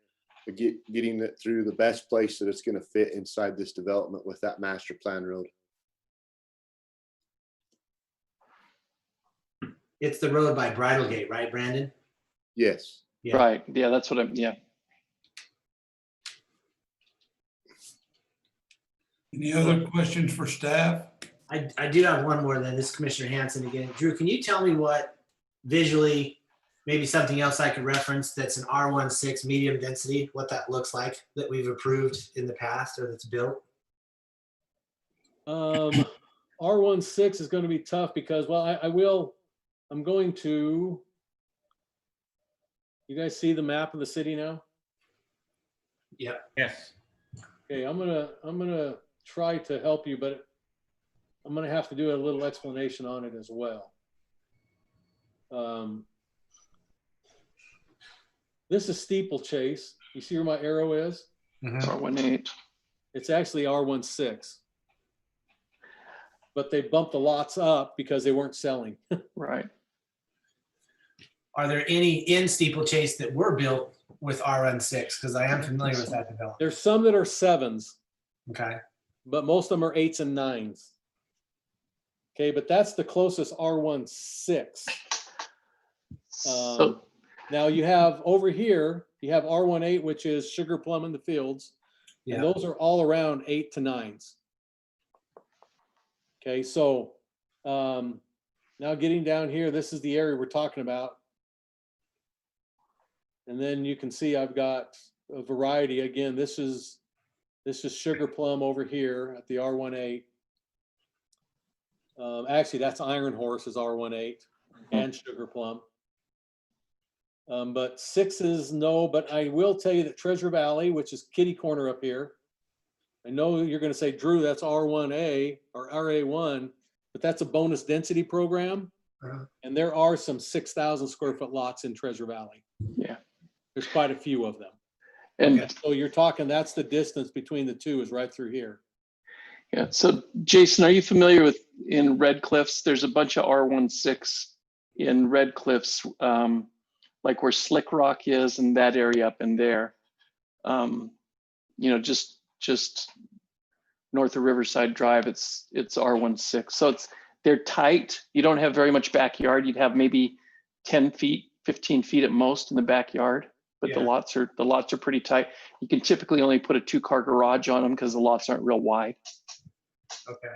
to getting it through the best place that it's going to fit inside this development with that master plan road. It's the road by Bridlegate, right, Brandon? Yes. Yeah. Right. Yeah, that's what yeah. Any other questions for staff? I do have one more then. This is Commissioner Hanson again. Drew, can you tell me what visually, maybe something else I could reference that's an R16 medium density, what that looks like that we've approved in the past or that's built? R16 is going to be tough because, well, I'm going to, you guys see the map of the city now? Yep. Yes. Okay, I'm gonna try to help you, but I'm gonna have to do a little explanation on it as well. This is Steeplechase. You see where my arrow is? R18. It's actually R16. But they bumped the lots up because they weren't selling. Right. Are there any in Steeplechase that were built with R16? Because I am familiar with that development. There's some that are 7s, Okay. but most of them are 8s and 9s. Okay, but that's the closest R16. So Now you have over here, you have R18, which is Sugar Plum in the Fields. Yeah. And those are all around 8 to 9s. Okay, so now getting down here, this is the area we're talking about. And then you can see I've got a variety. Again, this is Sugar Plum over here at the R18. Actually, that's Iron Horse is R18 and Sugar Plum. But 6s, no, but I will tell you that Treasure Valley, which is kitty corner up here, I know you're going to say, Drew, that's R1A or RA1, but that's a bonus density program. And there are some 6,000 square foot lots in Treasure Valley. yeah. There's quite a few of them. And So you're talking, that's the distance between the two is right through here. yeah. So Jason, are you familiar with in Red Cliffs? There's a bunch of R16 in Red Cliffs, like where Slick Rock is and that area up in there. You know, just north of Riverside Drive, it's R16. So they're tight. You don't have very much backyard. You'd have maybe 10 feet, 15 feet at most in the backyard, but the Yeah. lots are pretty tight. You can typically only put a 2-car garage on them because the lots aren't real wide. Okay.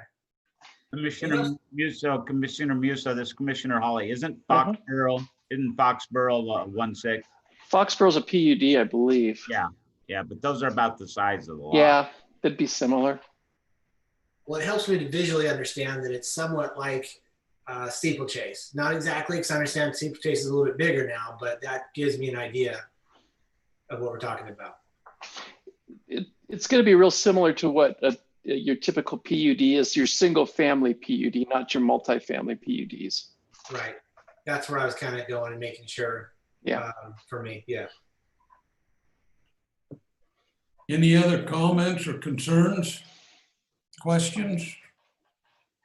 Commissioner Musso, this Commissioner Hawley, isn't Foxborough 1/6? Foxborough's a PUD, I believe. Yeah, but those are about the size of the lot. Yeah, they'd be similar. Well, it helps me to visually understand that it's somewhat like steeplechase. Not exactly, because I understand steeplechase is a little bit bigger now, but that gives me an idea of what we're talking about. It's going to be real similar to what your typical PUD is, your single family PUD, not your multifamily PUDs. Right. That's where I was kind of going and making sure. Yeah. For me, yeah. Any other comments or concerns, questions?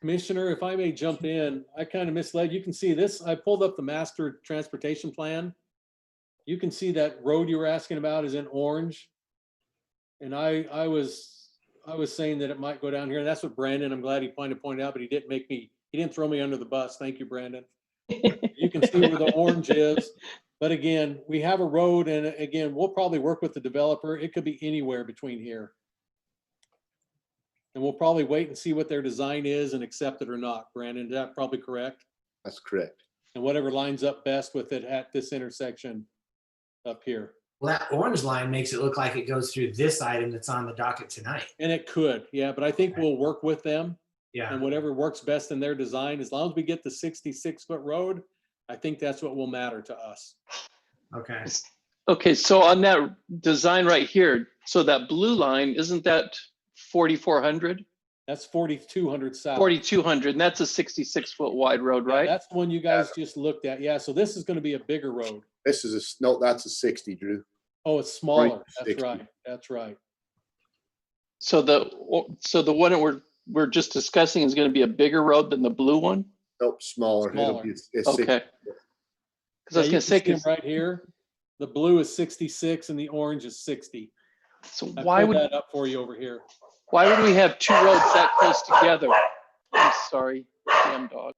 Commissioner, if I may jump in, I kind of misled. You can see this. I pulled up the master transportation plan. You can see that road you were asking about is in orange. And I was saying that it might go down here. And that's what Brandon, I'm glad he pointed out, but he didn't throw me under the bus. Thank you, Brandon. You can see where the orange is. But again, we have a road, and again, we'll probably work with the developer. It could be anywhere between here. And we'll probably wait and see what their design is and accept it or not. Brandon, is that probably correct? That's correct. And whatever lines up best with it at this intersection up here. Well, that orange line makes it look like it goes through this item that's on the docket tonight. And it could, yeah, but I think we'll work with them Yeah. and whatever works best in their design, as long as we get the 66-foot road, I think that's what will matter to us. Okay. Okay, so on that design right here, so that blue line, isn't that 4,400? That's 4,200 south. 4,200, and that's a 66-foot wide road, Yeah, right? that's the one you guys just looked at. Yeah, so this is going to be a bigger road. This is no, that's a 60, Drew. Oh, it's smaller. That's 60. right. That's right. So the one that we're just discussing is going to be a bigger road than the blue one? Nope, smaller. It'll Smaller. be, it's 60. Okay. Because I was Yeah, going to say, you can see 'em right here. The blue is 66 and the orange is 60. so I why pulled would that up for you over here. we have two roads that close together? I'm sorry, damn dog.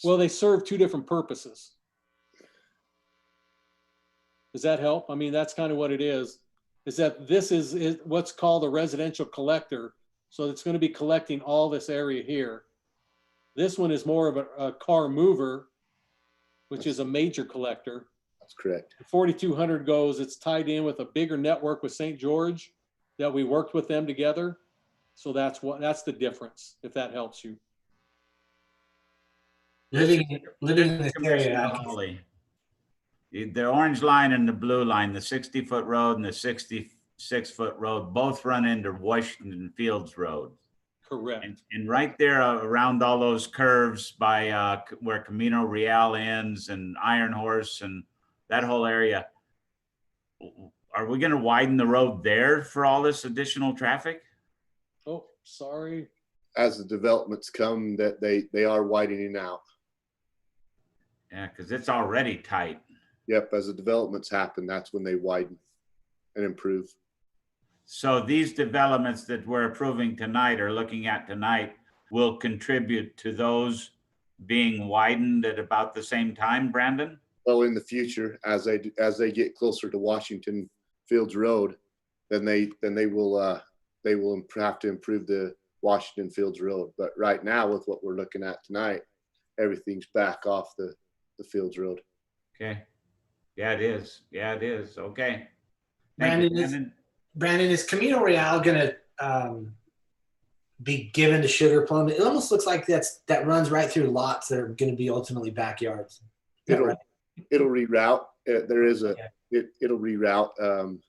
Well, they serve two different purposes. Does that help? I mean, that's kind of what it is that this is what's called a residential collector. So it's going to be collecting all this area here. This one is more of a car mover, which is a major collector. That's correct. 4,200 goes, it's tied in with a bigger network with St. George that we worked with them together. So that's the difference, if that helps you. Living in this Commissioner area. Hawley, the orange line and the blue line, the 60-foot road and the 66-foot road, both run into Washington Fields Road. Correct. And right there around all those curves by where Camino Real ends and Iron Horse and that whole area, are we going to widen the road there for all this additional traffic? Oh, sorry. As the developments come, that they are widening out. Yeah, because it's already tight. Yep, as the developments happen, that's when they widen and improve. So these developments that we're approving tonight or looking at tonight will contribute to those being widened at about the same time, Brandon? Well, in the future, as they get closer to Washington Fields Road, then they will have to improve the Washington Fields Road. But right now, with what we're looking at tonight, everything's back off the Fields Road. Okay. Yeah, it is. Yeah, it is. Okay. Brandon, is Camino Real going to be given to Sugar Plum? It almost looks like that runs right through lots that are going to be ultimately backyards. It'll reroute. It'll reroute.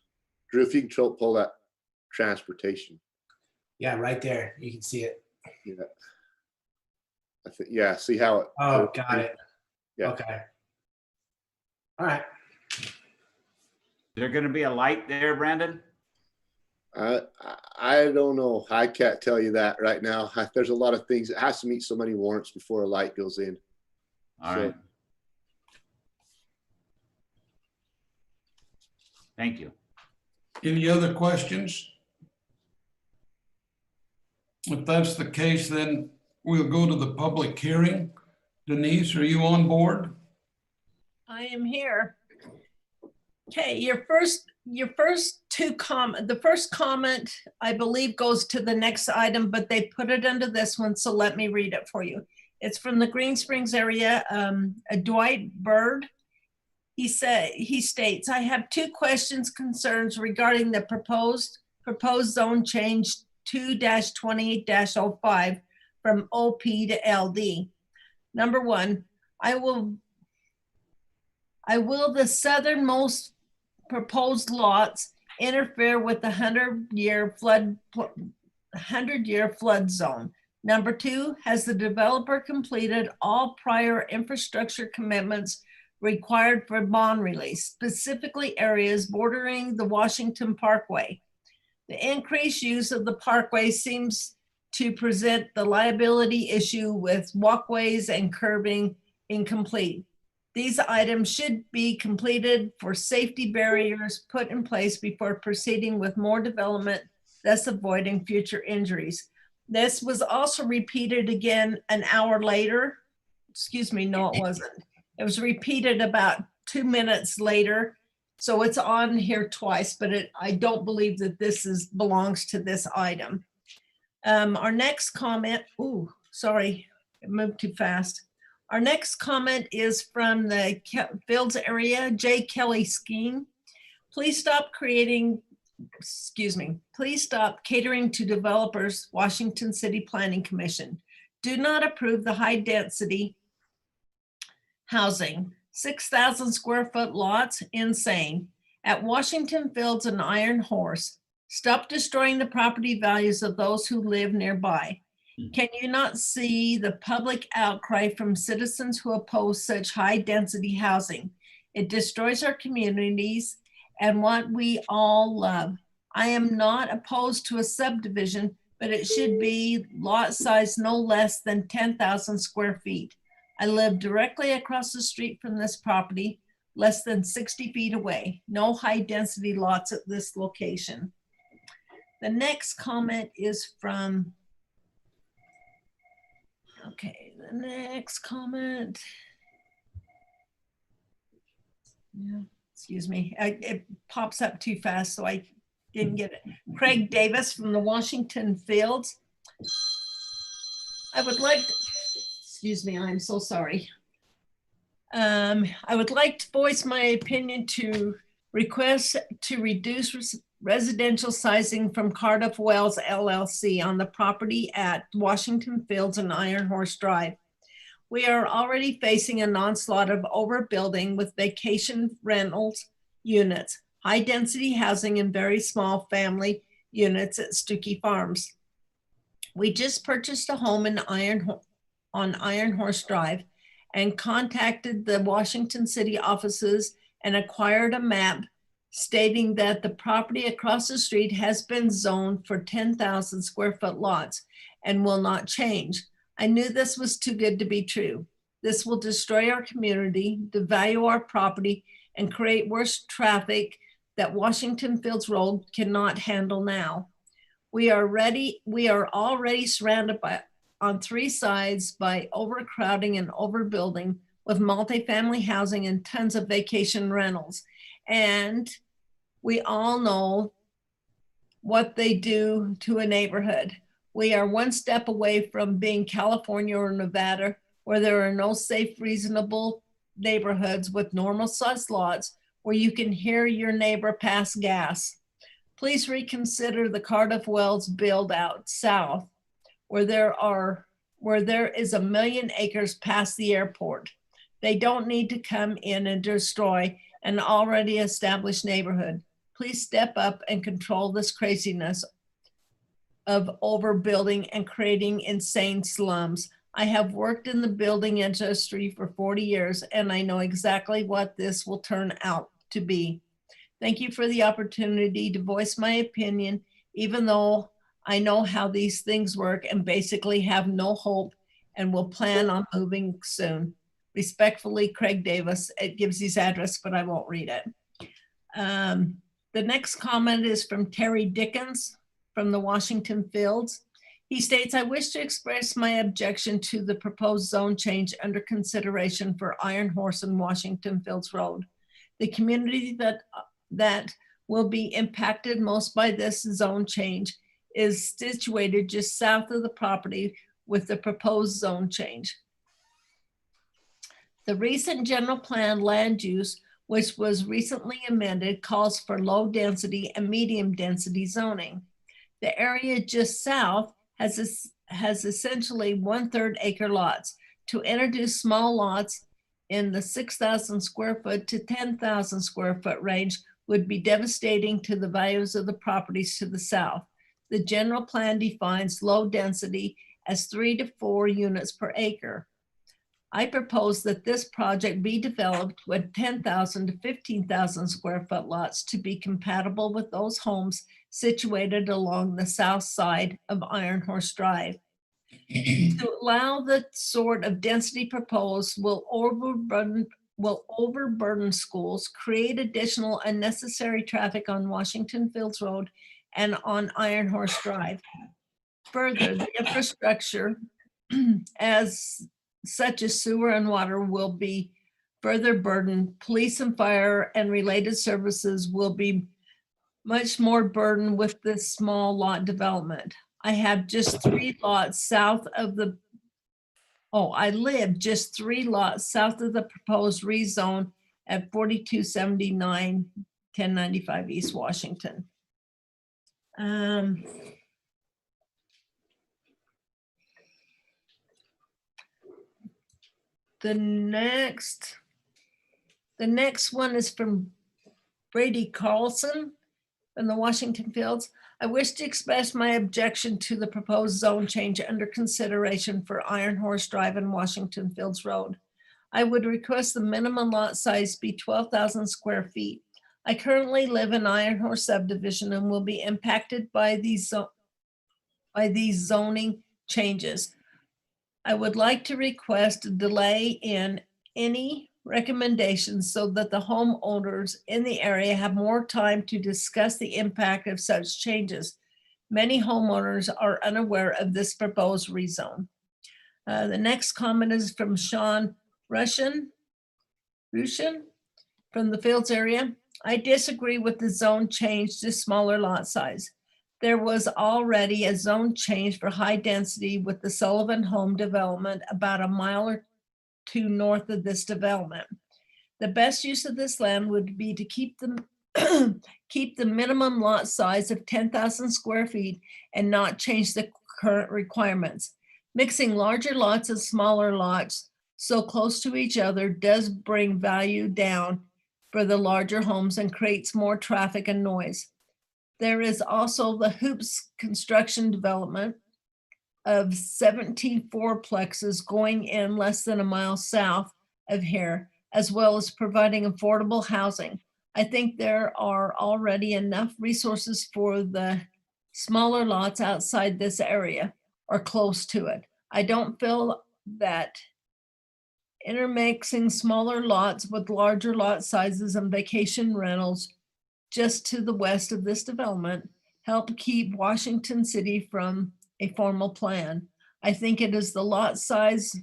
Drew, if you can pull that transportation. Yeah, right there. You can see it. Yeah. I think. Yeah. See how it. Oh, got it. Yeah. Okay. All right. Is there going to be a light there, Brandon? I don't know. I can't tell you that right now. There's a lot of things. It has to meet so many warrants before a light goes in. All right. Thank you. Any other questions? If that's the case, then we'll go to the public hearing. Denise, are you on board? I am here. Okay, the first comment, I believe, goes to the next item, but they put it under this one, so let me read it for you. It's from the Green Springs area, a Dwight Bird. He states, I have two concerns regarding the proposed zone change 2-20-05 from OP to LD. Number one, will the southernmost proposed lots interfere with the 100-year flood zone? Number two, has the developer completed all prior infrastructure commitments required for bond release, specifically areas bordering the Washington Parkway? The increased use of the parkway seems to present the liability issue with walkways and curbing incomplete. These items should be completed for safety barriers put in place before proceeding with more development, thus avoiding future injuries. This was also repeated again an hour later. Excuse me, no, it wasn't. It was repeated about 2 minutes later. So it's on here twice, but I don't believe that this belongs to this item. Our next comment, sorry, I moved too fast. Our next comment is from the Fields area, J. Kelly Skeen. Please stop catering to developers, Washington City Planning Commission. Do not approve the high density housing. 6,000 square foot lots, insane. At Washington Fields and Iron Horse, stop destroying the property values of those who live nearby. Can you not see the public outcry from citizens who oppose such high density housing? It destroys our communities and what we all love. I am not opposed to a subdivision, but it should be lot size no less than 10,000 square feet. I live directly across the street from this property, less than 60 feet away. No high density lots at this location. The next comment is from, the next comment. Yeah, excuse me, it pops up too fast, so I didn't get it. Craig Davis from the Washington Fields. I would like to, excuse me, I'm so sorry. I would like to voice my opinion to request to reduce residential sizing from Cardiff Wells LLC on the property at Washington Fields and Iron Horse Drive. We are already facing an onslaught of overbuilding with vacation rentals units, high density housing, and very small family units at Stookie Farms. We just purchased a home on Iron Horse Drive and contacted the Washington City offices and acquired a map stating that the property across the street has been zoned for 10,000 square foot lots and will not change. I knew this was too good to be true. This will destroy our community, devalue our property, and create worse traffic that Washington Fields Road cannot handle now. We are already surrounded on three sides by overcrowding and overbuilding with multifamily housing and tons of vacation rentals. And we all know what they do to a neighborhood. We are one step away from being California or Nevada, where there are no safe, reasonable neighborhoods with normal sized lots where you can hear your neighbor pass gas. Please reconsider the Cardiff Wells build out south, where there is 1 million acres past the airport. They don't need to come in and destroy an already established neighborhood. Please step up and control this craziness of overbuilding and creating insane slums. I have worked in the building industry for 40 years, and I know exactly what this will turn out to be. Thank you for the opportunity to voice my opinion, even though I know how these things work and basically have no hope and will plan on moving soon. Respectfully, Craig Davis. It gives his address, but I won't read it. The next comment is from Terry Dickens from the Washington Fields. He states, I wish to express my objection to the proposed zone change under consideration for Iron Horse and Washington Fields Road. The community that will be impacted most by this zone change is situated just south of the property with the proposed zone change. The recent general plan land use, which was recently amended, calls for low density and medium density zoning. The area just south has essentially 1/3 acre lots. To introduce small lots in the 6,000 square foot to 10,000 square foot range would be devastating to the values of the properties to the south. The general plan defines low density as 3 to 4 units per acre. I propose that this project be developed with 10,000 to 15,000 square foot lots to be compatible with those homes situated along the south side of Iron Horse Drive. To allow the sort of density proposed will overburden schools, create additional unnecessary traffic on Washington Fields Road and on Iron Horse Drive. Further, the infrastructure such as sewer and water will be further burdened. Police and fire and related services will be much more burdened with this small lot development. I have just 3 lots south of the, I live just 3 lots south of the proposed rezone at 4279 1095 East Washington. The next one is from Brady Carlson from the Washington Fields. I wish to express my objection to the proposed zone change under consideration for Iron Horse Drive and Washington Fields Road. I would request the minimum lot size be 12,000 square feet. I currently live in Iron Horse subdivision and will be impacted by these zoning changes. I would like to request a delay in any recommendations so that the homeowners in the area have more time to discuss the impact of such changes. Many homeowners are unaware of this proposed rezone. The next comment is from Sean Rushin from the Fields area. I disagree with the zone change to smaller lot size. There was already a zone change for high density with the Sullivan home development about a mile or 2 north of this development. The best use of this land would be to keep the minimum lot size of 10,000 square feet and not change the current requirements. Mixing larger lots and smaller lots so close to each other does bring value down for the larger homes and creates more traffic and noise. There is also the Hoops construction development of 17 fourplexes going in less than a mile south of here, as well as providing affordable housing. I think there are already enough resources for the smaller lots outside this area or close to it. I don't feel that intermixing smaller lots with larger lot sizes and vacation rentals just to the west of this development help keep Washington City from a formal plan. I think it is the lot size.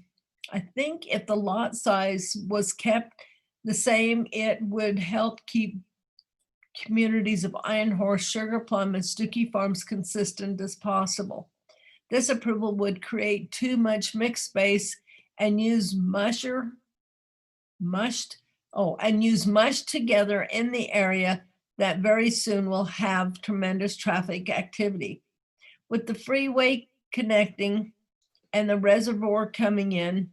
I think if the lot size was kept the same, it would help keep communities of Iron Horse, Sugar Plum, and Stookie Farms consistent as possible. This approval would create too much mixed space and use mush together in the area that very soon will have tremendous traffic activity. With the freeway connecting and the reservoir coming in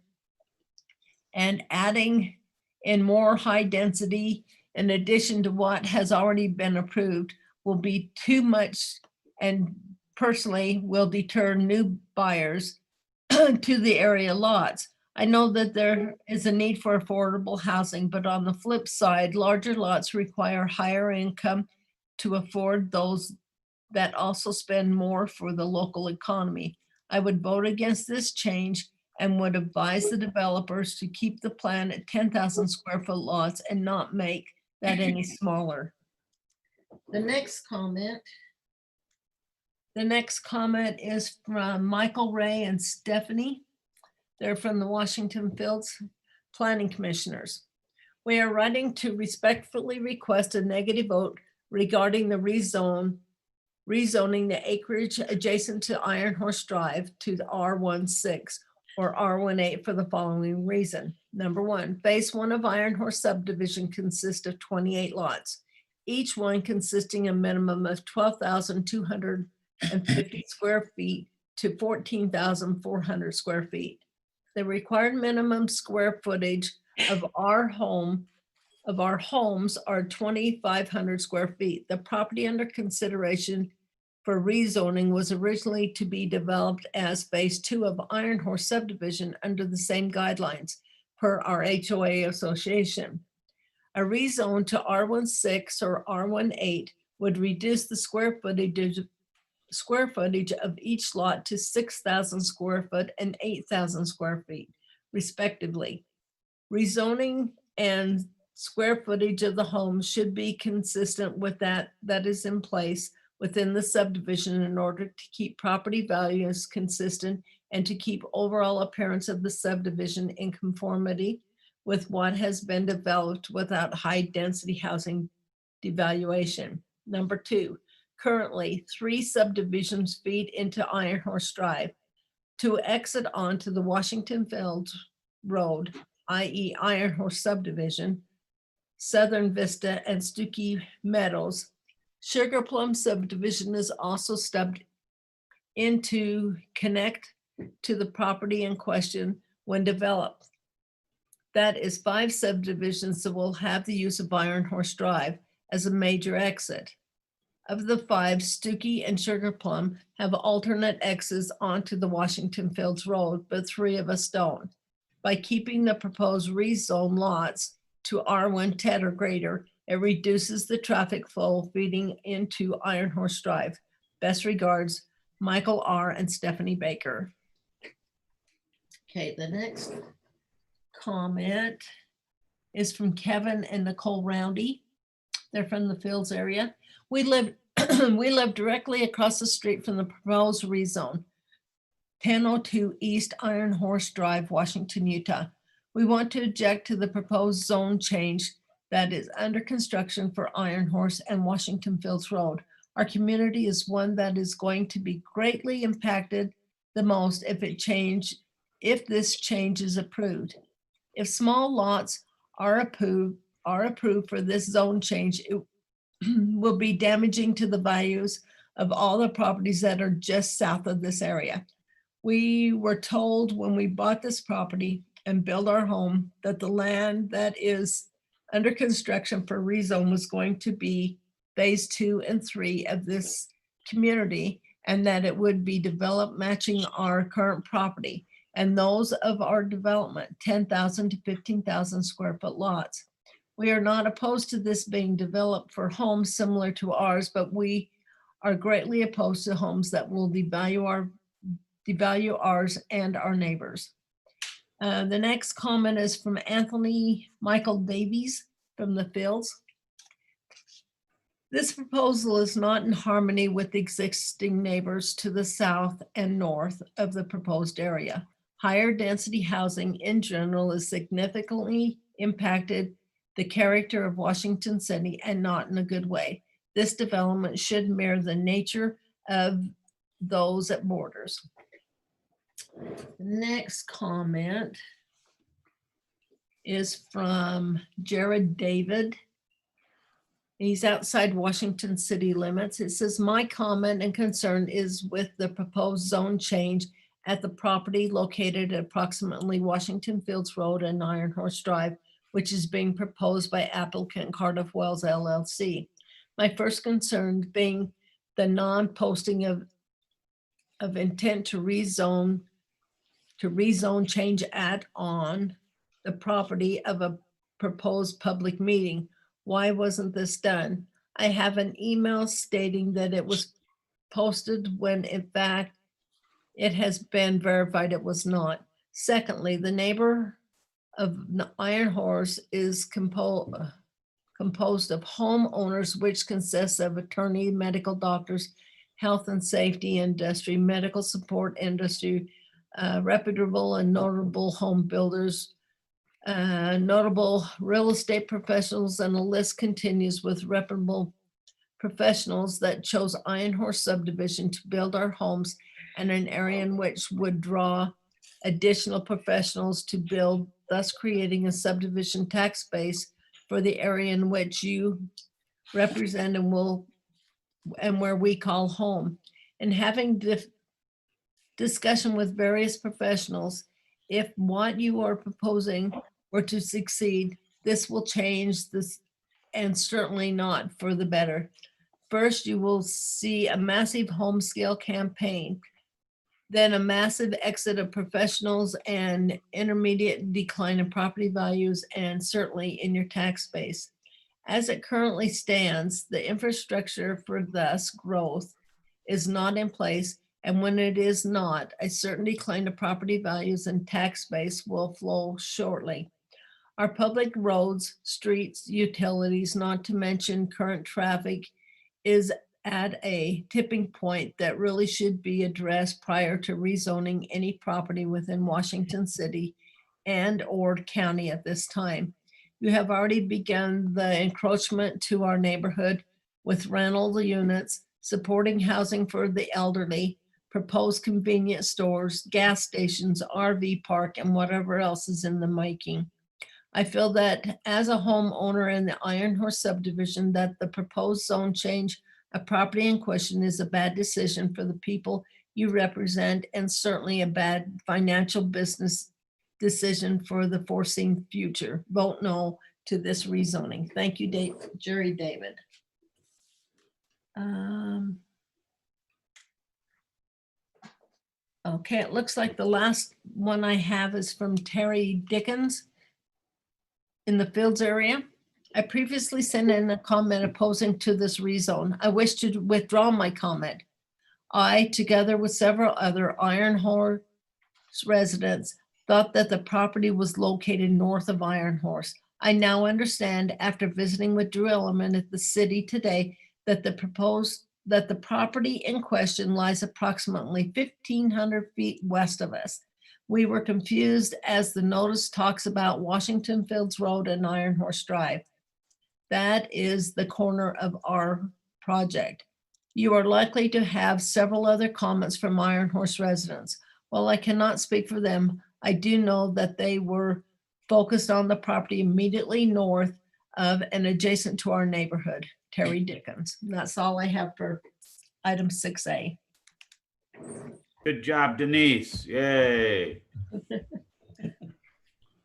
and adding in more high density in addition to what has already been approved will be too much and personally will deter new buyers to the area lots. I know that there is a need for affordable housing, but on the flip side, larger lots require higher income to afford those that also spend more for the local economy. I would vote against this change and would advise the developers to keep the plan at 10,000 square foot lots and not make that any smaller. The next comment, The next comment is from Michael Ray and Stephanie. They're from the Washington Fields Planning Commissioners. We are writing to respectfully request a negative vote regarding the rezoning the acreage adjacent to Iron Horse Drive to the R16 or R18 for the following reason. Number one, phase 1 of Iron Horse subdivision consists of 28 lots, each one consisting a minimum of 12,250 square feet to 14,400 square feet. The required minimum square footage of our homes are 2,500 square feet. The property under consideration for rezoning was originally to be developed as phase 2 of Iron Horse subdivision under the same guidelines per our HOA association. A rezone to R16 or R18 would reduce the square footage of each lot to 6,000 square foot and 8,000 square feet, respectively. Rezoning and square footage of the home should be consistent with that is in place within the subdivision in order to keep property values consistent and to keep overall appearance of the subdivision in conformity with what has been developed without high density housing devaluation. Number two, currently 3 subdivisions feed into Iron Horse Drive. To exit onto the Washington Fields Road, i.e. Iron Horse subdivision, Southern Vista and Stuckey Meadows. Sugar Plum subdivision is also stubbed in to connect to the property in question when developed. That is 5 subdivisions that will have the use of Iron Horse Drive as a major exit. Of the 5, Stuckey and Sugar Plum have alternate exits onto the Washington Fields Road, but 3 of us don't. By keeping the proposed rezone lots to R110 or greater, it reduces the traffic flow feeding into Iron Horse Drive. Best regards, Michael R. and Stephanie Baker. Okay, the next comment is from Kevin and Nicole Roundy. They're from the Fields area. We live directly across the street from the proposed rezone, 1002 East Iron Horse Drive, Washington, Utah. We want to object to the proposed zone change that is under construction for Iron Horse and Washington Fields Road. Our community is one that is going to be greatly impacted the most if this change is approved. If small lots are approved for this zone change, it will be damaging to the values of all the properties that are just south of this area. We were told when we bought this property and built our home that the land that is under construction for rezone was going to be phase 2 and 3 of this community, and that it would be developed matching our current property and those of our development, 10,000 to 15,000 square foot lots. We are not opposed to this being developed for homes similar to ours, but we are greatly opposed to homes that will devalue ours and our neighbors. The next comment is from Anthony Michael Davies from the Fields. This proposal is not in harmony with existing neighbors to the south and north of the proposed area. Higher density housing in general is significantly impacted the character of Washington City and not in a good way. This development should mirror the nature of those at borders. Next comment is from Jared David. He's outside Washington city limits. It says, my comment and concern is with the proposed zone change at the property located at approximately Washington Fields Road and Iron Horse Drive, which is being proposed by applicant Cardiff Wells LLC. My first concern being the non-posting of intent to rezone change on the property of a proposed public meeting. Why wasn't this done? I have an email stating that it was posted when in fact it has been verified it was not. Secondly, the neighbor of Iron Horse is composed of homeowners, which consists of attorney, medical doctors, health and safety industry, medical support industry, reputable and notable home builders, notable real estate professionals, and the list continues with reputable professionals that chose Iron Horse Subdivision to build our homes in an area in which would draw additional professionals to build, thus creating a subdivision tax base for the area in which you represent and where we call home. And having discussion with various professionals, if what you are proposing were to succeed, this will change this, and certainly not for the better. First, you will see a massive home scale campaign, then a massive exit of professionals and intermediate decline in property values, and certainly in your tax base. As it currently stands, the infrastructure for thus growth is not in place, and when it is not, a certain decline of property values and tax base will flow shortly. Our public roads, streets, utilities, not to mention current traffic, is at a tipping point that really should be addressed prior to rezoning any property within Washington City and or county at this time. You have already begun the encroachment to our neighborhood with rental units, supporting housing for the elderly, proposed convenience stores, gas stations, RV park, and whatever else is in the making. I feel that as a homeowner in the Iron Horse subdivision, that the proposed zone change of property in question is a bad decision for the people you represent, and certainly a bad financial business decision for the foreseen future. Vote no to this rezoning. Thank you, Jerry David. Okay, it looks like the last one I have is from Terry Dickens in the Fields area. I previously sent in a comment opposing to this rezone. I wish to withdraw my comment. I, together with several other Iron Horse residents, thought that the property was located north of Iron Horse. I now understand, after visiting with Drew Ellerman at the city today, that the property in question lies approximately 1,500 feet west of us. We were confused as the notice talks about Washington Fields Road and Iron Horse Drive. That is the corner of our project. You are likely to have several other comments from Iron Horse residents. While I cannot speak for them, I do know that they were focused on the property immediately north of and adjacent to our neighborhood. Terry Dickens. And that's all I have for item 6A. Good job, Denise. Yay.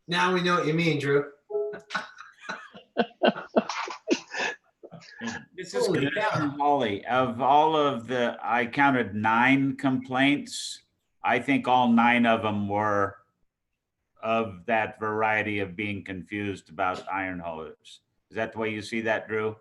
Now we know what you mean, Drew. This is Holy Commissioner cow. Hawley. Of all of I counted 9 complaints. I think all 9 of them were of that variety of being confused about iron hose. Is that the way you see that, Drew?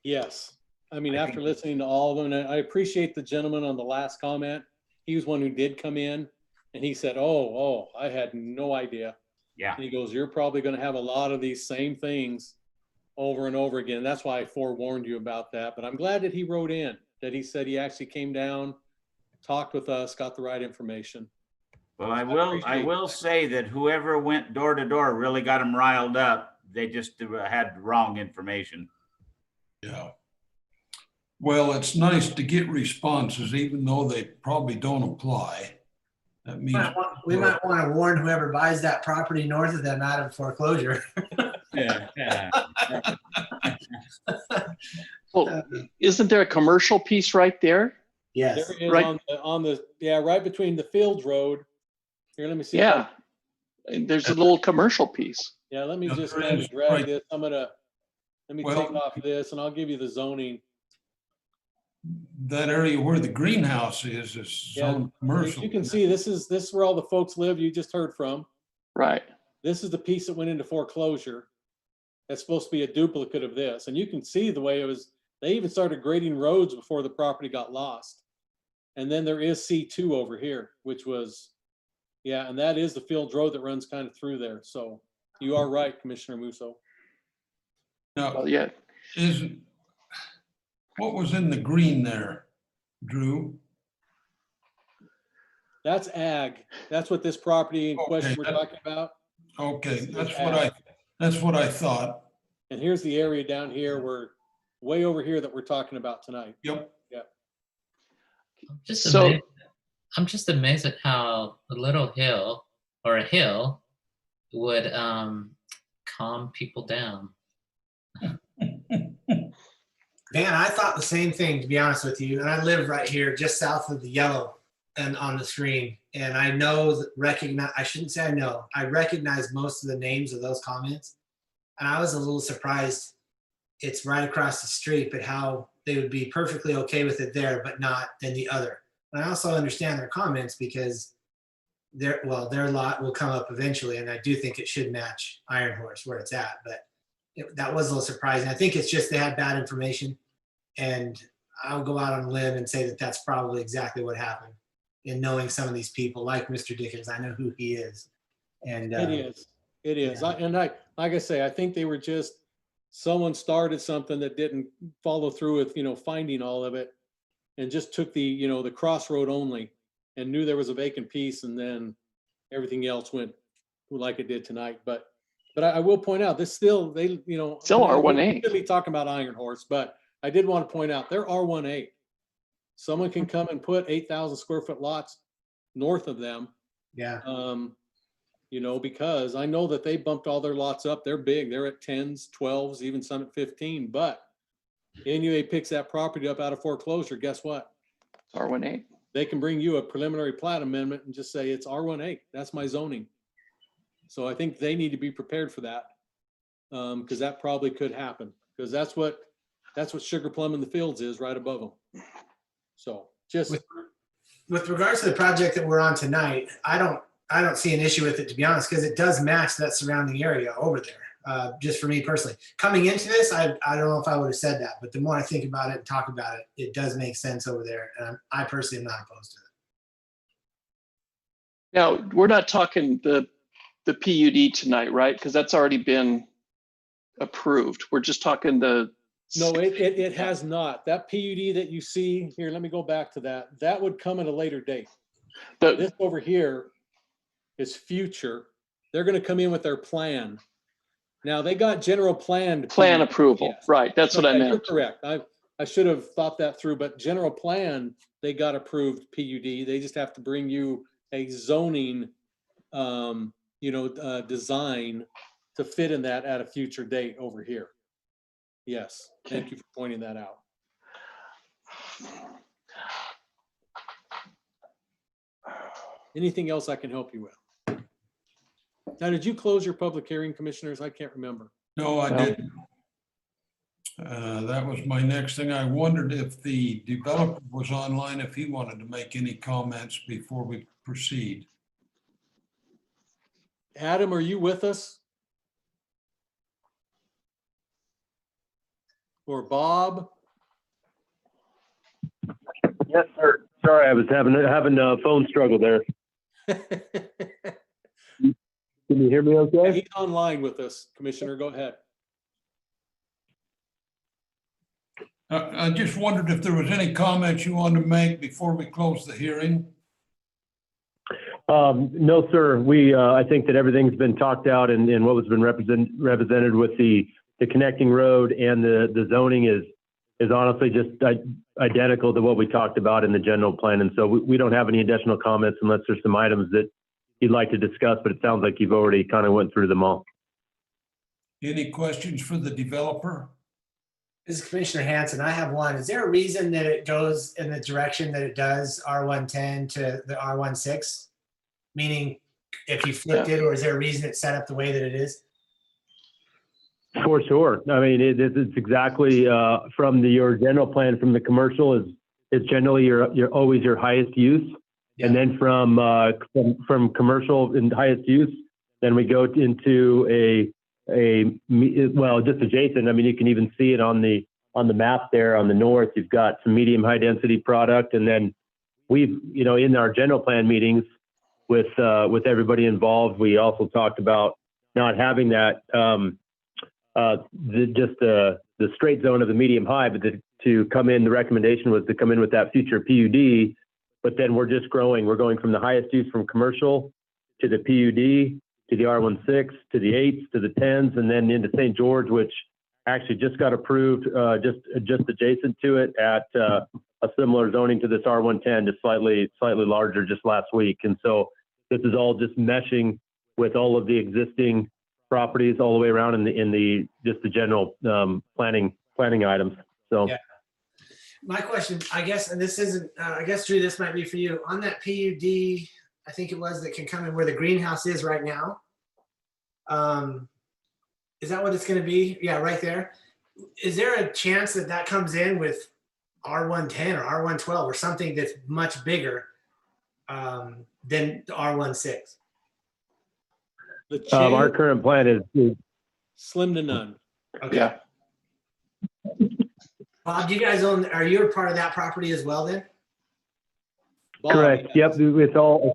Yes. I mean, I after think- listening to all of them, and I appreciate the gentleman on the last comment. He was one who did come in and he said, oh, I had no idea. Yeah. And he goes, you're probably going to have a lot of these same things over and over again. That's why I forewarned you about that. But I'm glad that he wrote in, that he said he actually came down, talked with us, got the right information. Well, I appreciate will say that whoever went door to door really got them riled up. They just had wrong information. Yeah. Well, it's nice to get responses, even though they probably don't apply. That means. We might want to warn whoever buys that property north of them out of foreclosure. Yeah. Well, isn't there a commercial piece right there? Yes. There is Right. on the, yeah, right between the Fields Road. Here, let me see. if Yeah. And there's a little commercial piece. Yeah, let me Yeah, just there kind is, of drag right. this. Let me Well- take off this and I'll give you the zoning. That area where the greenhouse is Yeah, zoned commercial. You can see this is where all the folks live you just heard from. Right. This is the piece that went into foreclosure. That's supposed to be a duplicate of this. And you can see the way it was, they even started grading roads before the property got lost. And then there is C2 over here, which was, yeah, and that is the Fields Road that runs kind of through there. So you are right, Commissioner Musso. Now, Well, yeah. What was in the green there, Drew? That's ag. That's what this property in question we're talking about. Okay, This is that's what I thought. And here's the area down here where, way over here that we're talking about tonight. Yep. I'm just amazed at how a little hill or a hill would calm people down. Man, I thought the same thing, to be honest with you. And I live right here, just south of the yellow and on the screen. And I know, I shouldn't say I know, I recognize most of the names of those comments. And I was a little surprised it's right across the street, but how they would be perfectly okay with it there, but not in the other. And I also understand their comments because their lot will come up eventually. And I do think it should match Iron Horse where it's at, but that was a little surprising. I think it's just they had bad information, and I'll go out on a limb and say that that's probably exactly what happened. In knowing some of these people, like Mr. Dickens, I know who he is. And It is. yeah. Like I say, I think they were just, someone started something that didn't follow through with, finding all of it, and just took the crossroad only and knew there was a vacant piece, and then everything else went like it did tonight. But I will point out, this still, Still R18. We could be talking about Iron Horse, but I did want to point out, they're R18. Someone can come and put 8,000 square foot lots north of them. Yeah. Because I know that they bumped all their lots up. They're big. They're at 10s, 12s, even some at 15. But NUA picks that property up out of foreclosure. Guess what? R18. They can bring you a preliminary plat amendment and just say it's R18. That's my zoning. So I think they need to be prepared for that, because that probably could happen, because that's what Sugar Plum in the Fields is, right above them. So just with regards to the project that we're on tonight, I don't see an issue with it, to be honest, because it does match that surrounding area over there. Just for me personally, coming into this, I don't know if I would have said that, but the more I think about it and talk about it, it does make sense over there. And I personally am not opposed to it. Now, we're not talking the PUD tonight, right? Because that's already been approved. We're just talking the. No, it has not. That PUD that you see here, let me go back to that. That would come at a later date. This over here is future. They're going to come in with their plan. Now, they got general plan approval. Yes. Right. That's what I meant. You're correct. I should have thought that through, but general plan, they got approved PUD. They just have to bring you a zoning, design to fit in that at a future date over here. Yes. Thank you for pointing that out. Anything else I can help you with? Now, did you close your public hearing, commissioners? I can't remember. No, I didn't. That was my next thing. I wondered if the developer was online, if he wanted to make any comments before we proceed. Adam, are you with us? Or Bob? Yes, sir. Sorry, I was having a phone struggle there. Can you hear me okay? He's online with us, Commissioner. Go ahead. I just wondered if there was any comments you wanted to make before we close the hearing. No, sir. I think that everything's been talked out, and what was been represented with the connecting road and the zoning is honestly just identical to what we talked about in the general plan. And so we don't have any additional comments unless there's some items that you'd like to discuss, but it sounds like you've already kind of went through them all. Any questions for the developer? This is Commissioner Hanson. I have one. Is there a reason that it goes in the direction that it does, R110 to the R16? Meaning if you flipped it, or is there a reason it's set up the way that it is? For sure. I mean, it's exactly from your general plan. From the commercial is generally your always your highest use, and then from commercial and highest use, then we go into just adjacent. I mean, you can even see it on the map there on the north. You've got some medium high density product, and then we've in our general plan meetings with everybody involved, we also talked about not having that. The straight zone of the medium high, but to come in, the recommendation was to come in with that future PUD, but then we're just growing. We're going from the highest use from commercial to the PUD, to the R16, to the 8s, to the 10s, and then into St. George, which actually just got approved, just adjacent to it at a similar zoning to this R110, just slightly larger just last week. And so this is all just meshing with all of the existing properties all the way around in the just the general planning items. So. Yeah. My question, I guess, and this isn't, I guess, Drew, this might be for you. On that PUD, I think it was, that can come in where the greenhouse is right now. Is that what it's going to be? Yeah, right there. Is there a chance that that comes in with R110 or R112 or something that's much bigger than the R16? The Our change, current plan is slim to none. Okay. Yeah. Bob, do you guys own, are you a part of that property as well then? Bob, correct. Yep. It's all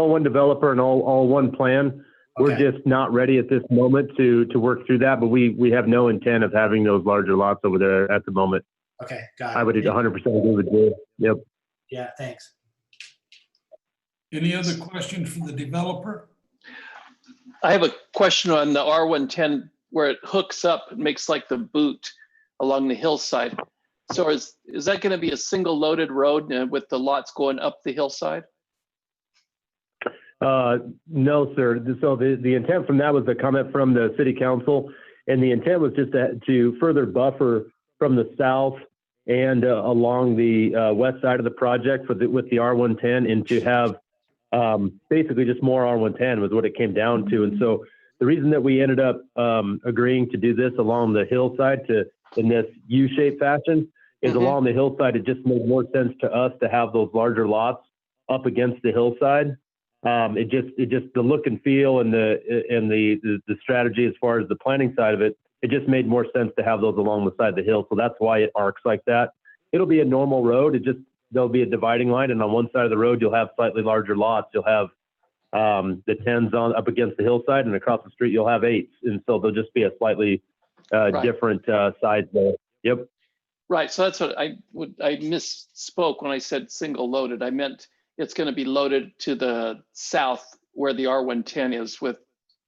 one developer and all one plan. We're Okay. just not ready at this moment to work through that, but we have no intent of having those larger lots over there at the moment. Okay, got it. I would 100% agree with you. Yep. Yeah, thanks. Any other questions for the developer? I have a question on the R110 where it hooks up, it makes like the boot along the hillside. So is that going to be a single loaded road with the lots going up the hillside? No, sir. So the intent from that was a comment from the city council, and the intent was just to further buffer from the south and along the west side of the project with the R110, and to have basically just more R110 was what it came down to. And so the reason that we ended up agreeing to do this along the hillside in this U-shaped fashion is along the hillside. It just made more sense to us to have those larger lots up against the hillside. It just the look and feel and the strategy as far as the planning side of it, it just made more sense to have those along the side of the hill. So that's why it arcs like that. It'll be a normal road. There'll be a dividing line, and on one side of the road you'll have slightly larger lots. You'll have the 10s on up against the hillside, and across the street you'll have 8s, and so there'll just be a slightly different size there. Yep. Right. So that's what I misspoke when I said single loaded. I meant it's going to be loaded to the south where the R110 is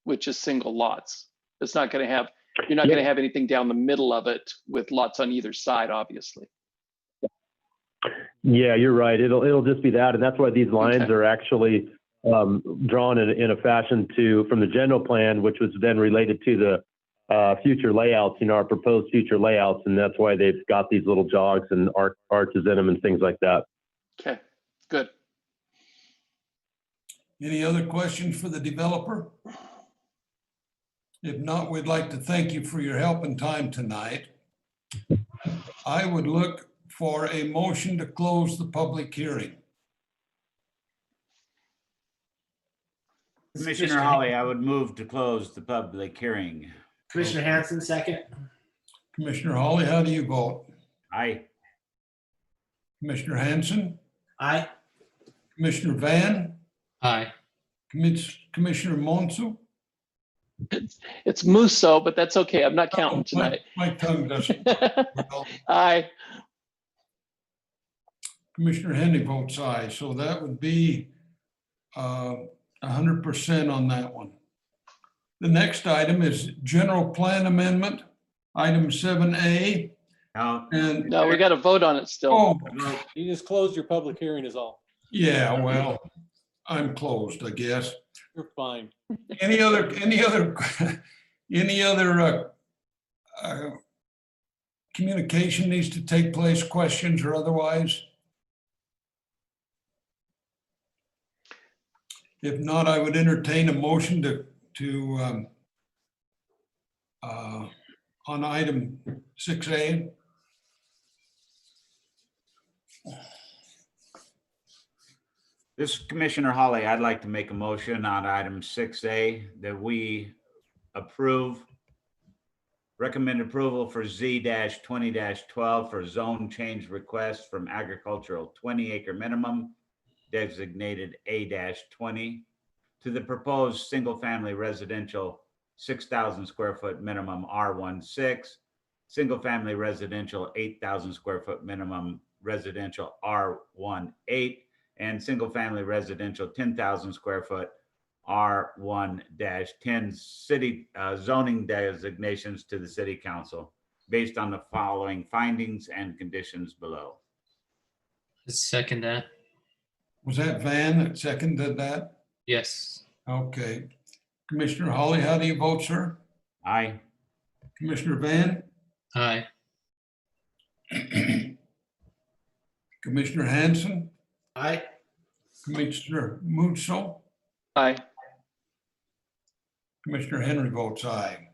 which is single lots. It's not going to have, you're not going to have anything down the middle of it with lots on either side, obviously. Yeah, you're right. It'll just be that, and that's why these lines are actually drawn in a fashion from the general plan, which was then related to the future layouts, our proposed future layouts, and that's why they've got these little jogs and arches in them and things like that. Okay, good. Any other questions for the developer? If not, we'd like to thank you for your help and time tonight. I would look for a motion to close the public hearing. Commissioner Hawley, I would move to close the public hearing. Commissioner Hanson, second. Commissioner Hawley, how do you vote? Aye. Commissioner Hanson? Aye. Commissioner Van? Aye. Commissioner Monsu? It's Musso, but that's okay. I'm not counting tonight. My tongue doesn't. Aye. Commissioner Henry votes aye, so that would be 100% on that one. The next item is general plan amendment, item 7A. And No, we got to vote on it still. oh, You just closed your public hearing is all. yeah, well, I'm closed, I guess. You're fine. Any other communication needs to take place, questions or otherwise? If not, I would entertain a motion on item 6A. This is Commissioner Hawley. I'd like to make a motion on item 6A that we recommend approval for Z-20-12 for zone change request from agricultural 20-acre minimum designated A-20 to the proposed single-family residential 6,000 square foot minimum R16 single-family residential 8,000 square foot minimum residential R18, and single-family residential 10,000 square foot R1-10 city zoning designations to the city council based on the following findings and conditions below. Second that. Was that Van that seconded that? Yes. Okay. Commissioner Holly, how do you vote, sir? Aye. Commissioner Van? Aye. Commissioner Hanson? Aye. Commissioner Musso? Aye. Commissioner Henry votes aye.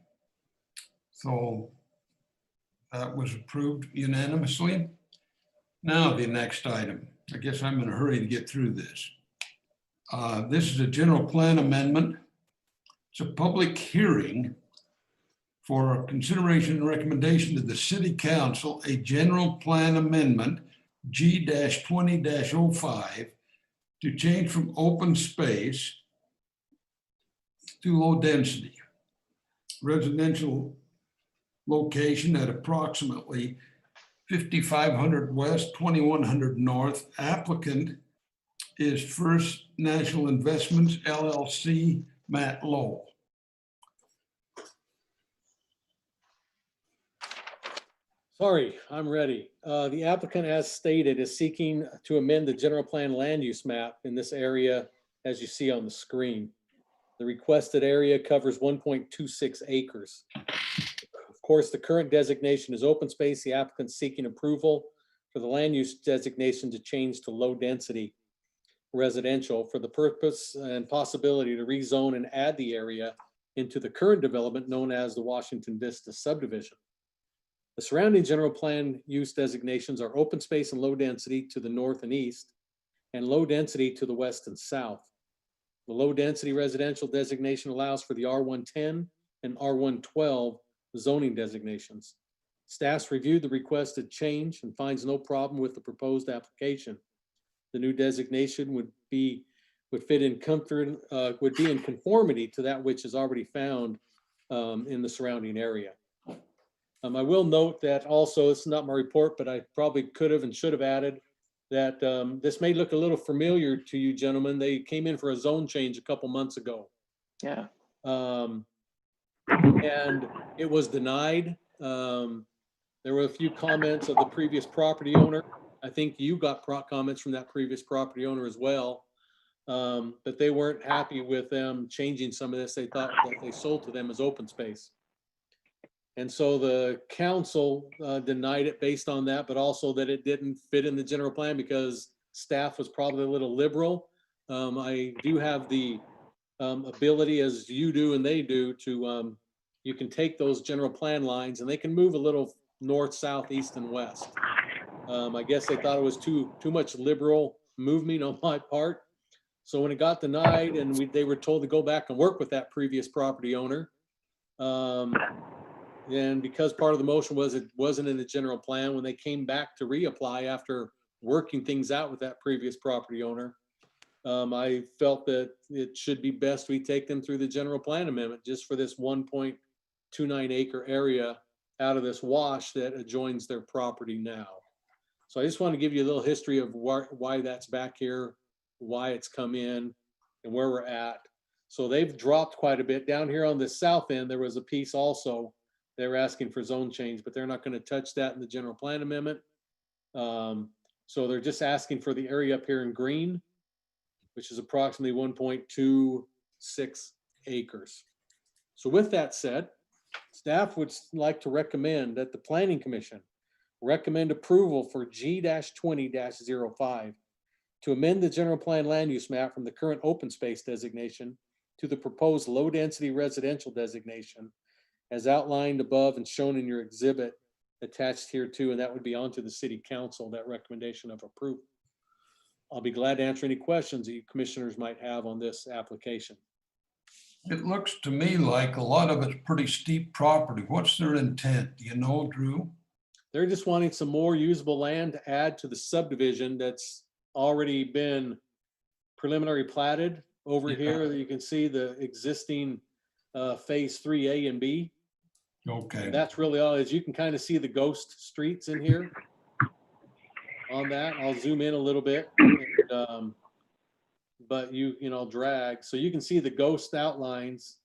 So that was approved unanimously. Now the next item. I guess I'm in a hurry to get through this. This is a general plan amendment. It's a public hearing for consideration and recommendation to the city council, a general plan amendment G-20-05 to change from open space to low density residential location at approximately 5,500 west, 2,100 north. Applicant is First National Investments LLC, Matt Lowe. Sorry, I'm ready. The applicant, as stated, is seeking to amend the general plan land use map in this area, as you see on the screen. The requested area covers 1.26 acres. Of course, the current designation is open space. The applicant seeking approval for the land use designation to change to low density residential for the purpose and possibility to rezone and add the area into the current development known as the Washington Vista subdivision. The surrounding general plan use designations are open space and low density to the north and east, and low density to the west and south. The low density residential designation allows for the R110 and R112 zoning designations. Staff's reviewed the requested change and finds no problem with the proposed application. The new designation would be in conformity to that which is already found in the surrounding area. I will note that also, it's not my report, but I probably could have and should have added that this may look a little familiar to you gentlemen. They came in for a zone change a couple months ago. Yeah. And it was denied. There were a few comments of the previous property owner. I think you got comments from that previous property owner as well. But they weren't happy with them changing some of this. They thought that they sold to them as open space. And so the council denied it based on that, but also that it didn't fit in the general plan because staff was probably a little liberal. I do have the ability, as you do and they do, to you can take those general plan lines and they can move a little north, south, east, and west. I guess they thought it was too much liberal movement on my part. So when it got denied and they were told to go back and work with that previous property owner, and because part of the motion was it wasn't in the general plan, when they came back to reapply after working things out with that previous property owner, I felt that it should be best we take them through the general plan amendment just for this 1.29 acre area out of this wash that adjoins their property now. So I just want to give you a little history of why that's back here, why it's come in, and where we're at. So they've dropped quite a bit. Down here on the south end, there was a piece also. They were asking for zone change, but they're not going to touch that in the general plan amendment. So they're just asking for the area up here in green, which is approximately 1.26 acres. So with that said, staff would like to recommend that the Planning Commission recommend approval for G-20-05 to amend the general plan land use map from the current open space designation to the proposed low density residential designation as outlined above and shown in your exhibit attached here too, and that would be onto the city council, that recommendation of approval. I'll be glad to answer any questions that you commissioners might have on this application. It looks to me like a lot of it's pretty steep property. What's their intent? Do you know, Drew? They're just wanting some more usable land to add to the subdivision that's already been preliminary platted. Over here, you can see the existing phase 3A and B. Okay, That's really all it is. You can kind of see the ghost streets in here on that. I'll zoom in a little bit. And, but I'll drag. So you can see the ghost outlines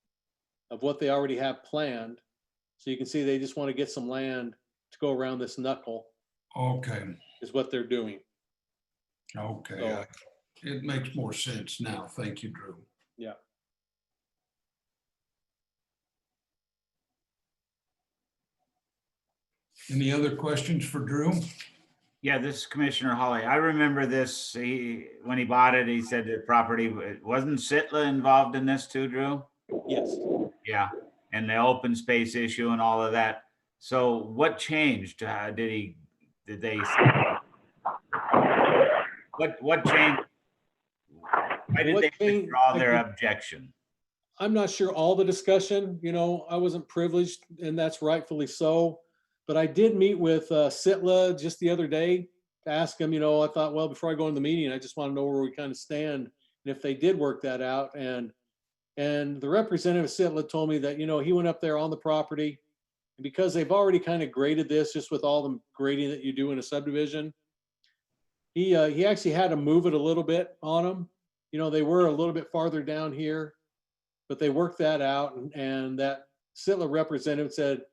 of what they already have planned. So you can see they just want to get some land to go around this knuckle okay, is what they're doing. okay. So, It makes more sense now. Thank you, Drew. yeah. Any other questions for Drew? Yeah, this is Commissioner Hawley. I remember this, when he bought it, he said the property, wasn't Sitla involved in this too, Drew? Yes. Yeah, and the open space issue and all of that. So what changed? Did they, what changed? Why did What they changed- withdraw their objection? I'm not sure all the discussion, I wasn't privileged, and that's rightfully so. But I did meet with Sitla just the other day to ask him, I thought, well, before I go in the meeting, I just want to know where we kind of stand and if they did work that out. And the representative of Sitla told me that, he went up there on the property, and because they've already kind of graded this just with all the grading that you do in a subdivision, he actually had to move it a little bit on them. They were a little bit farther down here, but they worked that out, and that Sitla representative said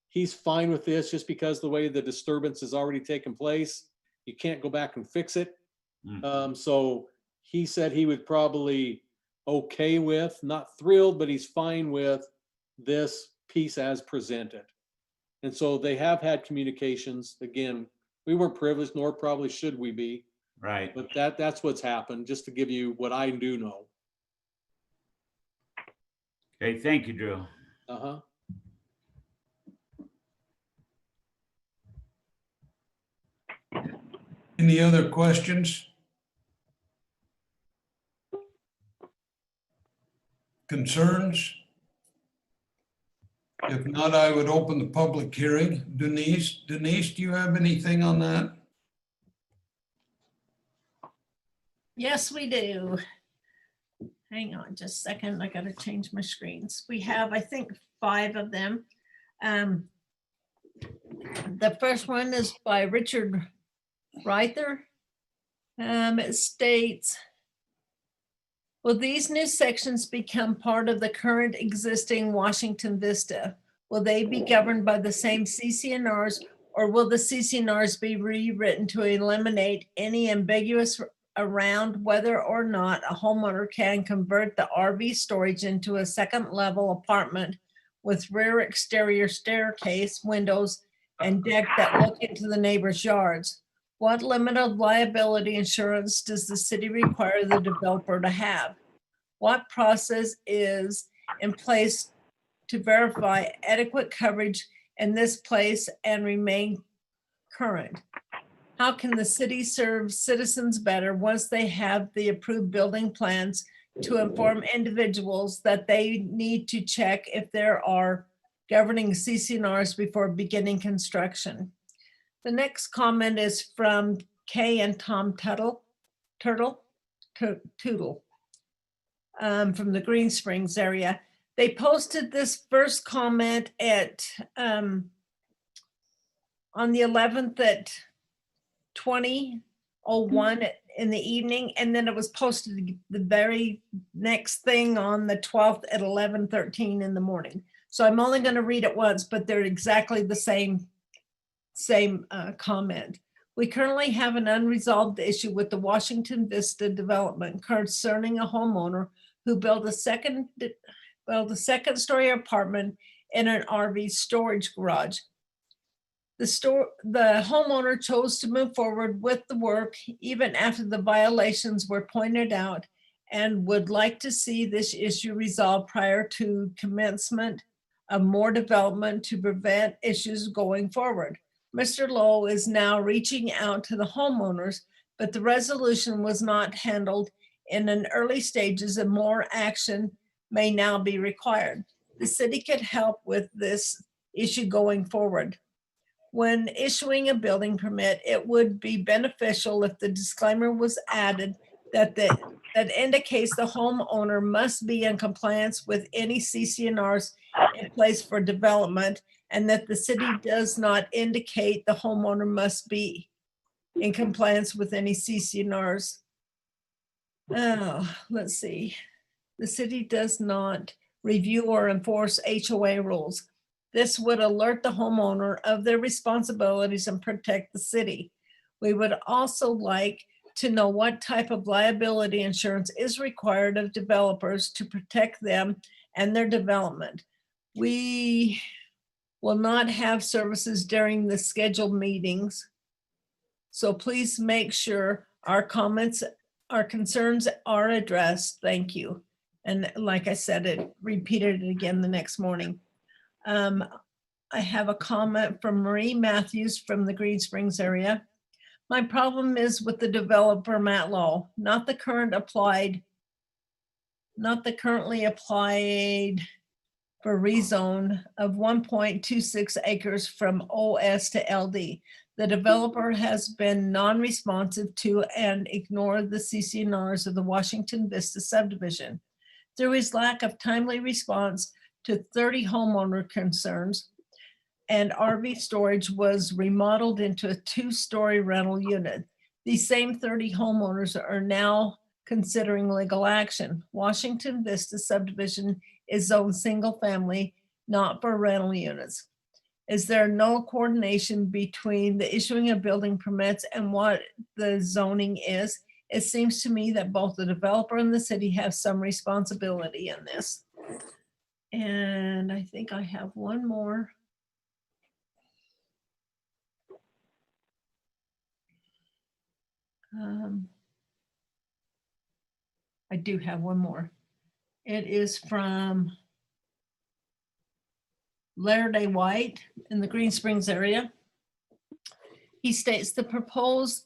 he's fine with this just because the way the disturbance has already taken place, you can't go back and fix it. So he said he would probably okay with, not thrilled, but he's fine with this piece as presented. And so they have had communications. Again, we weren't privileged, nor probably should we be. Right. But that's what's happened, just to give you what I do know. Okay, thank you, Drew. Uh-huh. Any other questions? Concerns? If not, I would open the public hearing. Denise, do you have anything on that? Yes, we do. Hang on just a second. I got to change my screens. We have, I think, 5 of them. The first one is by Richard Reither. It states, will these new sections become part of the current existing Washington Vista? Will they be governed by the same CCNRs, or will the CCNRs be rewritten to eliminate any ambiguous around whether or not a homeowner can convert the RV storage into a second level apartment with rear exterior staircase, windows, and deck that look into the neighbor's yards? What limit of liability insurance does the city require the developer to have? What process is in place to verify adequate coverage in this place and remain current? How can the city serve citizens better once they have the approved building plans to inform individuals that they need to check if there are governing CCNRs before beginning construction? The next comment is from Kay and Tom Tootle from the Green Springs area. They posted this first comment at on the 11th at 20:01 in the evening, and then it was posted the very next thing on the 12th at 11:13 in the morning. So I'm only going to read it once, but they're exactly the same comment. We currently have an unresolved issue with the Washington Vista development concerning a homeowner who built a second-story apartment in an RV storage garage. The homeowner chose to move forward with the work even after the violations were pointed out, and would like to see this issue resolved prior to commencement of more development to prevent issues going forward. Mr. Lowe is now reaching out to the homeowners, but the resolution was not handled in an early stages and more action may now be required. The city could help with this issue going forward. When issuing a building permit, it would be beneficial if the disclaimer was added that indicates the homeowner must be in compliance with any CCNRs in place for development, and that the city does not indicate the homeowner must be in compliance with any CCNRs. Let's see. The city does not review or enforce HOA rules. This would alert the homeowner of their responsibilities and protect the city. We would also like to know what type of liability insurance is required of developers to protect them and their development. We will not have services during the scheduled meetings. So please make sure our comments, our concerns are addressed. Thank you. And like I said, it repeated it again the next morning. I have a comment from Marie Matthews from the Green Springs area. My problem is with the developer Matt Lowe, not the currently applied for rezone of 1.26 acres from OS to LD. The developer has been non-responsive to and ignored the CCNRs of the Washington Vista subdivision. Through his lack of timely response to 30 homeowner concerns, and RV storage was remodeled into a 2-story rental unit. These same 30 homeowners are now considering legal action. Washington Vista subdivision is zoned single family, not for rental units. Is there no coordination between the issuing of building permits and what the zoning is? It seems to me that both the developer and the city have some responsibility in this. And I think I have one more. I do have one more. It is from Larry White in the Green Springs area. He states the proposed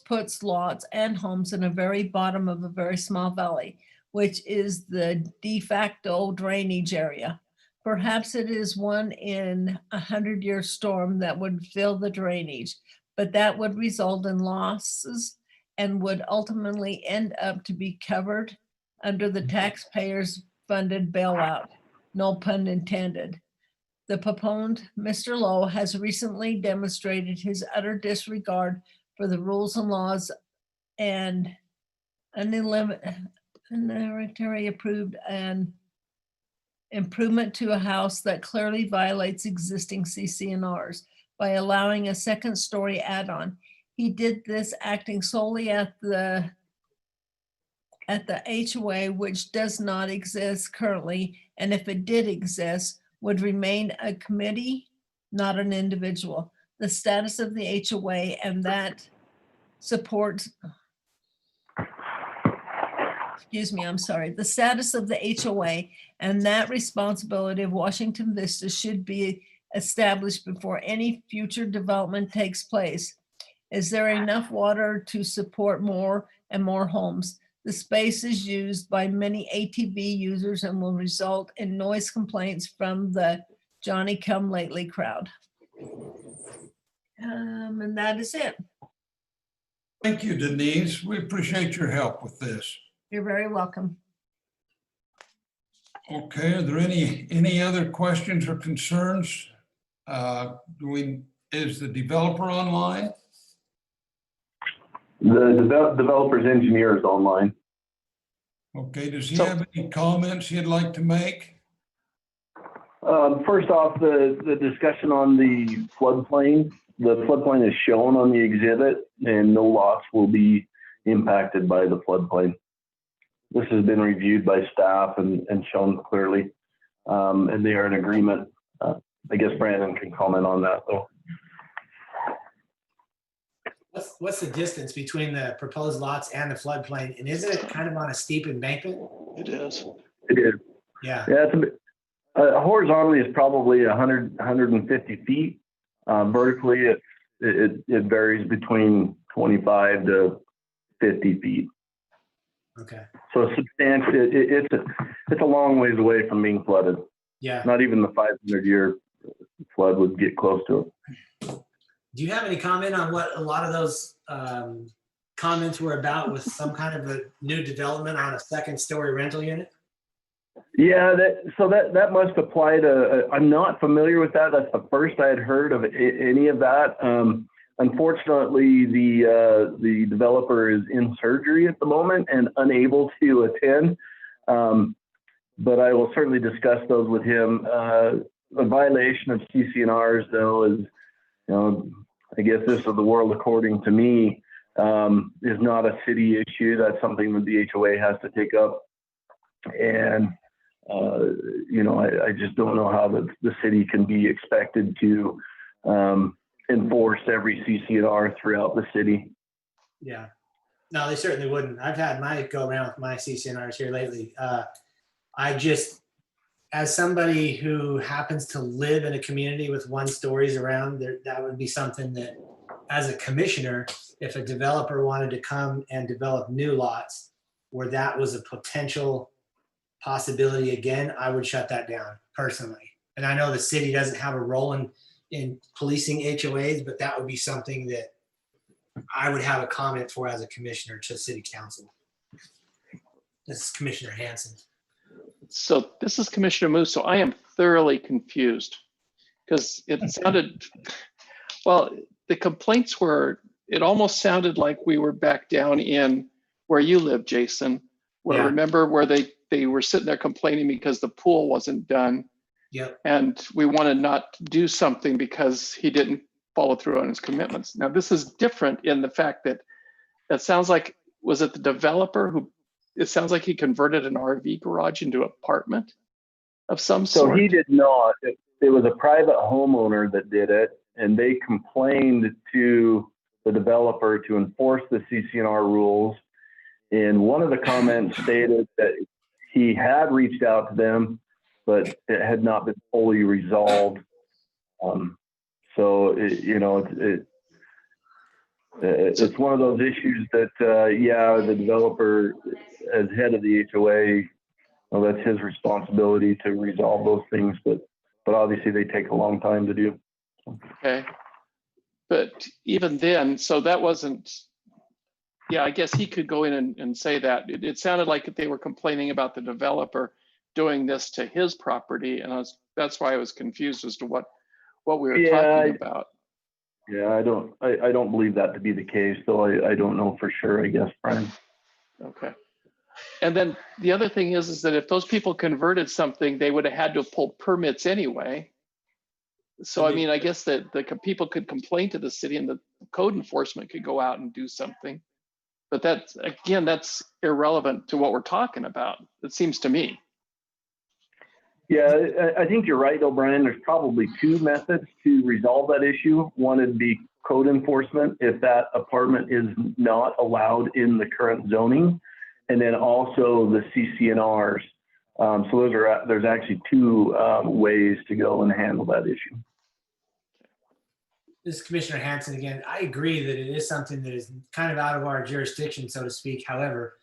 puts lots and homes in a very bottom of a very small valley, which is the de facto drainage area. Perhaps it is one in a 100-year storm that would fill the drainage, but that would result in losses and would ultimately end up to be covered under the taxpayers funded bailout, no pun intended. The proponent, Mr. Lowe, has recently demonstrated his utter disregard for the rules and laws and unlimitary approved an improvement to a house that clearly violates existing CCNRs by allowing a 2nd-story add-on. He did this acting solely at the HOA, which does not exist currently, and if it did exist, would remain a committee, not an individual. The status of the HOA and that supports, excuse me, I'm sorry. The status of the HOA and that responsibility of Washington Vista should be established before any future development takes place. Is there enough water to support more and more homes? The space is used by many ATV users and will result in noise complaints from the Johnny-come-lately crowd. And that is it. Thank you, Denise. We appreciate your help with this. You're very welcome. Okay, are there any other questions or concerns? Is the developer online? The developer's engineer is online. Okay, does he have any comments he'd like to make? First off, the discussion on the floodplain. The floodplain is shown on the exhibit and no loss will be impacted by the floodplain. This has been reviewed by staff and shown clearly, and they are in agreement. I guess Brandon can comment on that though. What's the distance between the proposed lots and the floodplain? And isn't it kind of on a steep embankment? It is. It is. Yeah. Yeah, it's a bit, horizontally is probably 150 feet. Vertically, it varies between 25 to 50 feet. Okay. So substantial. It's a long ways away from being flooded. Yeah. Not even the 500-year flood would get close to it. Do you have any comment on what a lot of those comments were about with some kind of a new development on a second-story rental unit? Yeah, that must apply to, I'm not familiar with that. That's the first I had heard of any of that. Unfortunately, the developer is in surgery at the moment and unable to attend. But I will certainly discuss those with him. A violation of CC&Rs, though, is, I guess this is the world according to me, is not a city issue. That's something that the HOA has to take up. And, I just don't know how the city can be expected to enforce every CC&R throughout the city. Yeah. No, they certainly wouldn't. I've had my go around with my CC&Rs here lately. I just, as somebody who happens to live in a community with 1 stories around, that would be something that, as a commissioner, if a developer wanted to come and develop new lots where that was a potential possibility again, I would shut that down personally. And I know the city doesn't have a role in policing HOAs, but that would be something that I would have a comment for as a commissioner to city council. This is Commissioner Hanson. So this is Commissioner Moose. So I am thoroughly confused because it sounded, well, the complaints were, it almost sounded like we were back down in where you live, Jason, where remember where they were sitting there complaining because the pool wasn't done. Yep. And we wanted not to do something because he didn't follow through on his commitments. Now this is different in the fact that it sounds like, was it the developer who, it sounds like he converted an RV garage into an apartment of some sort? So he did not. It was a private homeowner that did it, and they complained to the developer to enforce the CC&R rules. And one of the comments stated that he had reached out to them, but it had not been fully resolved. So it's one of those issues that, the developer, as head of the HOA, well, that's his responsibility to resolve those things, but obviously they take a long time to do. Okay. But even then, so that wasn't, I guess he could go in and say that. It sounded like they were complaining about the developer doing this to his property, and that's why I was confused as to what we were talking about. Yeah, I don't believe that to be the case, though. I don't know for sure, I guess, Brian. Okay. And then the other thing is that if those people converted something, they would have had to pull permits anyway. So, I mean, I guess that the people could complain to the city and the code enforcement could go out and do something. But that's irrelevant to what we're talking about, it seems to me. Yeah, I think you're right, O'Brien. There's probably 2 methods to resolve that issue. One would be code enforcement if that apartment is not allowed in the current zoning, and then also the CC&Rs. So there's actually 2 ways to go and handle that issue. This is Commissioner Hanson again. I agree that it is something that is kind of out of our jurisdiction, so to speak. However,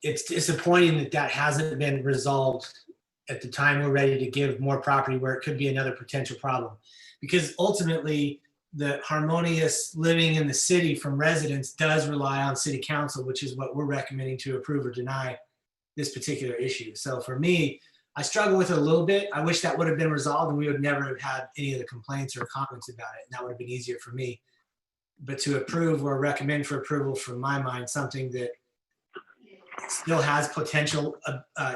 it's disappointing that hasn't been resolved at the time we're ready to give more property where it could be another potential problem. Because ultimately, the harmonious living in the city from residents does rely on city council, which is what we're recommending to approve or deny this particular issue. So for me, I struggle with it a little bit. I wish that would have been resolved and we would never have had any of the complaints or comments about it. And that would have been easier for me. But to approve or recommend for approval, from my mind, something that still has potential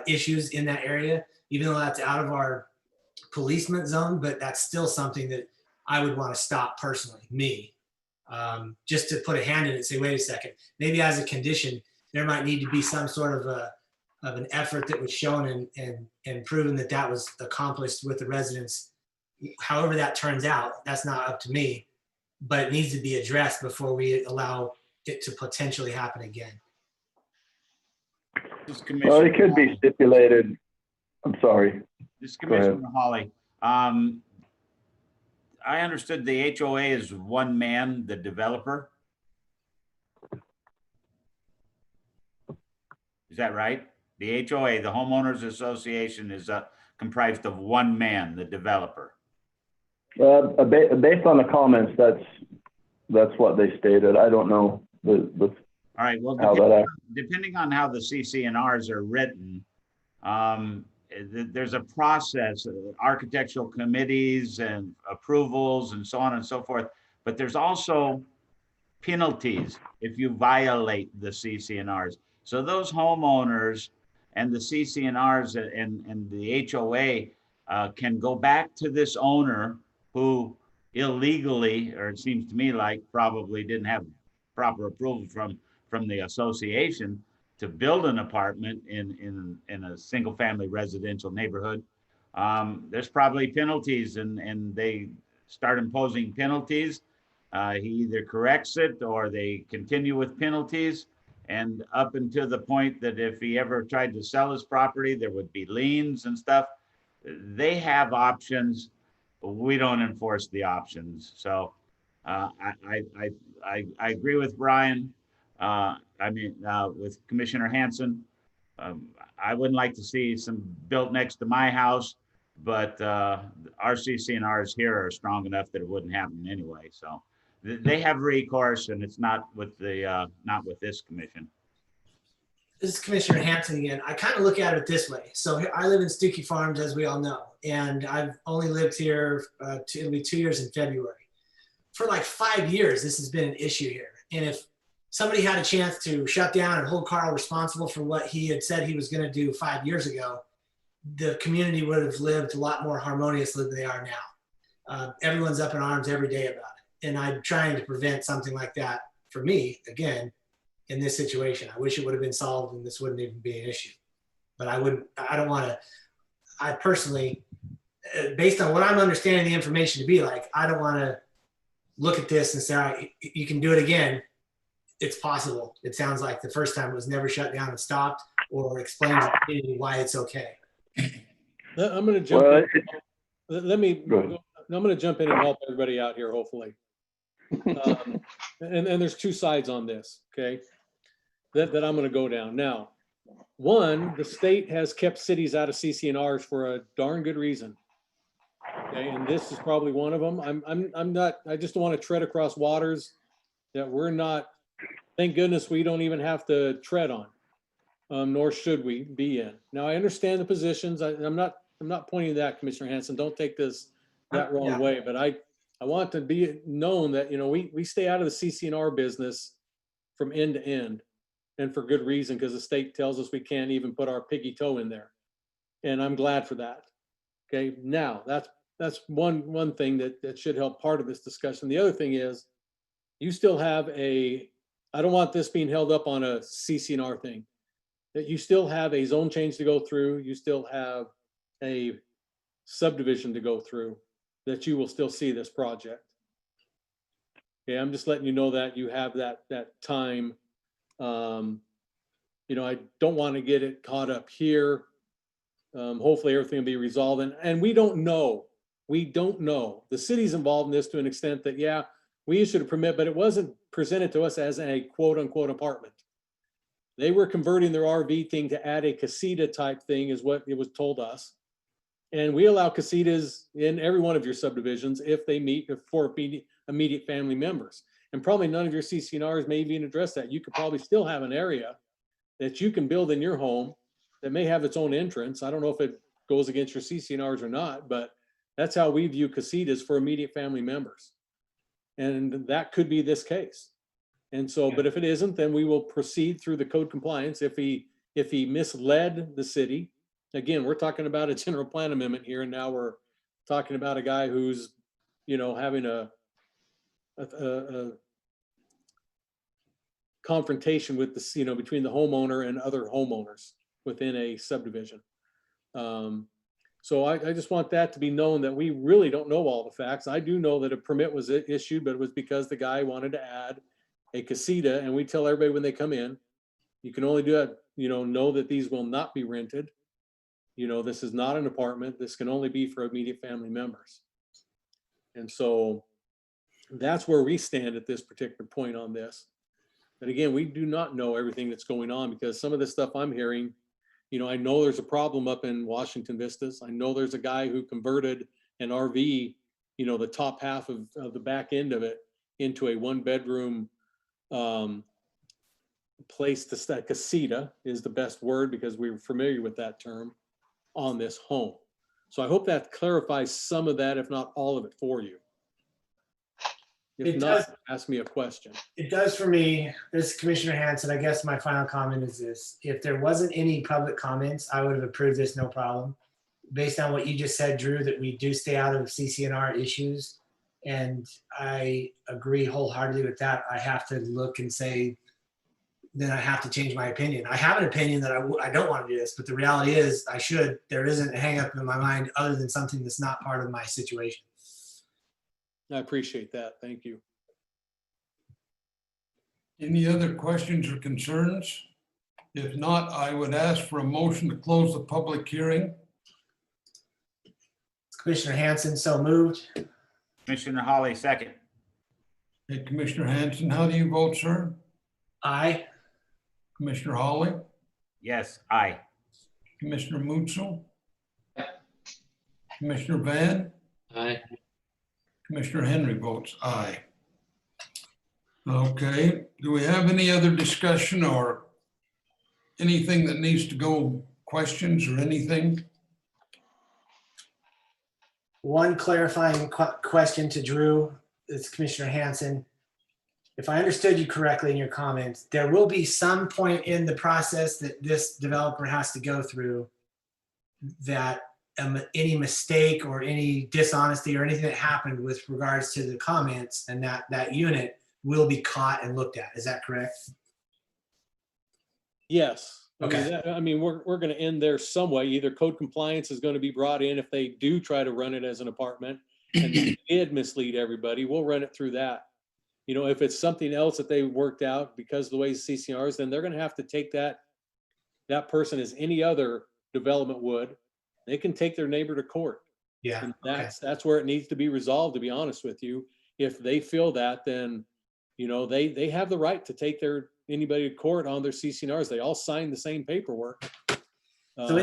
issues in that area, even though that's out of our policement zone, but that's still something that I would want to stop personally, just to put a hand in it and say, wait a second, maybe as a condition, there might need to be some sort of an effort that was shown and proven that was accomplished with the residents. However that turns out, that's not up to me, but it needs to be addressed before we allow it to potentially happen again. Well, it could be stipulated. I'm sorry. This is Commissioner Hawley. I understood the HOA is one man, the developer. Is that right? The HOA, the Homeowners Association, is comprised of one man, the developer. Based on the comments, that's what they stated. I don't know the All right, well, how that depending on how the CCNRs are written, there's a process, architectural committees and approvals and so on and so forth. But there's also penalties if you violate the CCNRs. So those homeowners and the CCNRs and the HOA can go back to this owner who illegally, or it seems to me like probably didn't have proper approval from the association to build an apartment in a single family residential neighborhood. There's probably penalties, and they start imposing penalties. He either corrects it or they continue with penalties. And up until the point that if he ever tried to sell his property, there would be liens and stuff. They have options. We don't enforce the options. So I agree with Brian. With Commissioner Hanson. I wouldn't like to see some built next to my house, but our CCNRs here are strong enough that it wouldn't happen anyway. So they have recourse, and it's not with this commission. This is Commissioner Hanson again. I kind of look at it this way. So I live in Stookie Farms, as we all know, and I've only lived here, it'll be 2 years in February. For like 5 years, this has been an issue here. And if somebody had a chance to shut down and hold Carl responsible for what he had said he was going to do 5 years ago, the community would have lived a lot more harmoniously than they are now. Everyone's up in arms every day about it. And I'm trying to prevent something like that for me, again, in this situation. I wish it would have been solved and this wouldn't even be an issue. But I personally, based on what I'm understanding the information to be like, I don't want to look at this and say, all right, you can do it again. It's possible. It sounds like the first time it was never shut down and stopped, or explain to me why it's okay. I'm going to jump in. I'm going to jump in and help everybody out here, hopefully. And there's two sides on this, okay, that I'm going to go down. Now, one, the state has kept cities out of CCNRs for a darn good reason. Okay, and this is probably one of them. I just don't want to tread across waters that we're not, thank goodness we don't even have to tread on, nor should we be in. Now, I understand the positions. I'm not pointing to that, Commissioner Hanson. Don't take this that wrong way, but I want to be known that, you know, we stay out of the CCNR business from end to end, and for good reason, because the state tells us we can't even put our piggy toe in there. And I'm glad for that. Okay, now that's one thing that should help part of this discussion. The other thing is, you still have I don't want this being held up on a CCNR thing, that you still have a zone change to go through. You still have a subdivision to go through, that you will still see this project. Okay, I'm just letting you know that you have that time. You know, I don't want to get it caught up here. Hopefully everything will be resolved, and we don't know. The city's involved in this to an extent that, yeah, we issued a permit, but it wasn't presented to us as a quote unquote apartment. They were converting their RV thing to add a casita type thing, is what it was told us. And we allow casitas in every one of your subdivisions if they meet for immediate family members. And probably none of your CCNRs may even address that. You could probably still have an area that you can build in your home that may have its own entrance. I don't know if it goes against your CCNRs or not, but that's how we view casitas for immediate family members. And that could be this case. And so, but if it isn't, then we will proceed through the code compliance. If he misled the city, again, we're talking about a general plan amendment here, and now we're talking about a guy who's, you know, having a confrontation with the, you know, between the homeowner and other homeowners within a subdivision. So I just want that to be known, that we really don't know all the facts. I do know that a permit was issued, but it was because the guy wanted to add a casita, and we tell everybody when they come in, you can only do it, you know that these will not be rented. You know, this is not an apartment. This can only be for immediate family members. And so that's where we stand at this particular point on this. But again, we do not know everything that's going on, because some of the stuff I'm hearing, you know, I know there's a problem up in Washington Vistas. I know there's a guy who converted an RV, you know, the top half of the back end of it into a one-bedroom place to stay. Casita is the best word because we're familiar with that term on this home. So I hope that clarifies some of that, if not all of it for you. If It not, does. ask me a question. It does for me. This is Commissioner Hanson. I guess my final comment is this. If there wasn't any public comments, I would have approved this, no problem. Based on what you just said, Drew, that we do stay out of CCNR issues. And I agree wholeheartedly with that. I have to look and say, then I have to change my opinion. I have an opinion that I don't want to do this, but the reality is I should. There isn't a hang up in my mind other than something that's not part of my situation. I appreciate that. Thank you. Any other questions or concerns? If not, I would ask for a motion to close the public hearing. Commissioner Hanson, so moved. Commissioner Holly, second. Hey, Commissioner Hanson, how do you vote, sir? Aye. Commissioner Hawley, Yes, aye. Commissioner Mutzel, Commissioner Van, Aye. Commissioner Henry votes aye. Okay, do we have any other discussion or anything that needs to go, questions or anything? One clarifying question to Drew. It's Commissioner Hanson. If I understood you correctly in your comments, there will be some point in the process that this developer has to go through that any mistake or any dishonesty or anything that happened with regards to the comments and that unit will be caught and looked at. Is that correct? Yes. Okay. I mean, we're going to end there some way. Either code compliance is going to be brought in if they do try to run it as an apartment and they did mislead everybody, we'll run it through that. You know, if it's something else that they worked out because of the way CCRs, then they're going to have to take that person as any other development would. They can take their neighbor to court. Yeah. And Okay. that's where it needs to be resolved, to be honest with you. If they feel that, then, you know, they have the right to take anybody to court on their CCNRs. They all sign the same paperwork. So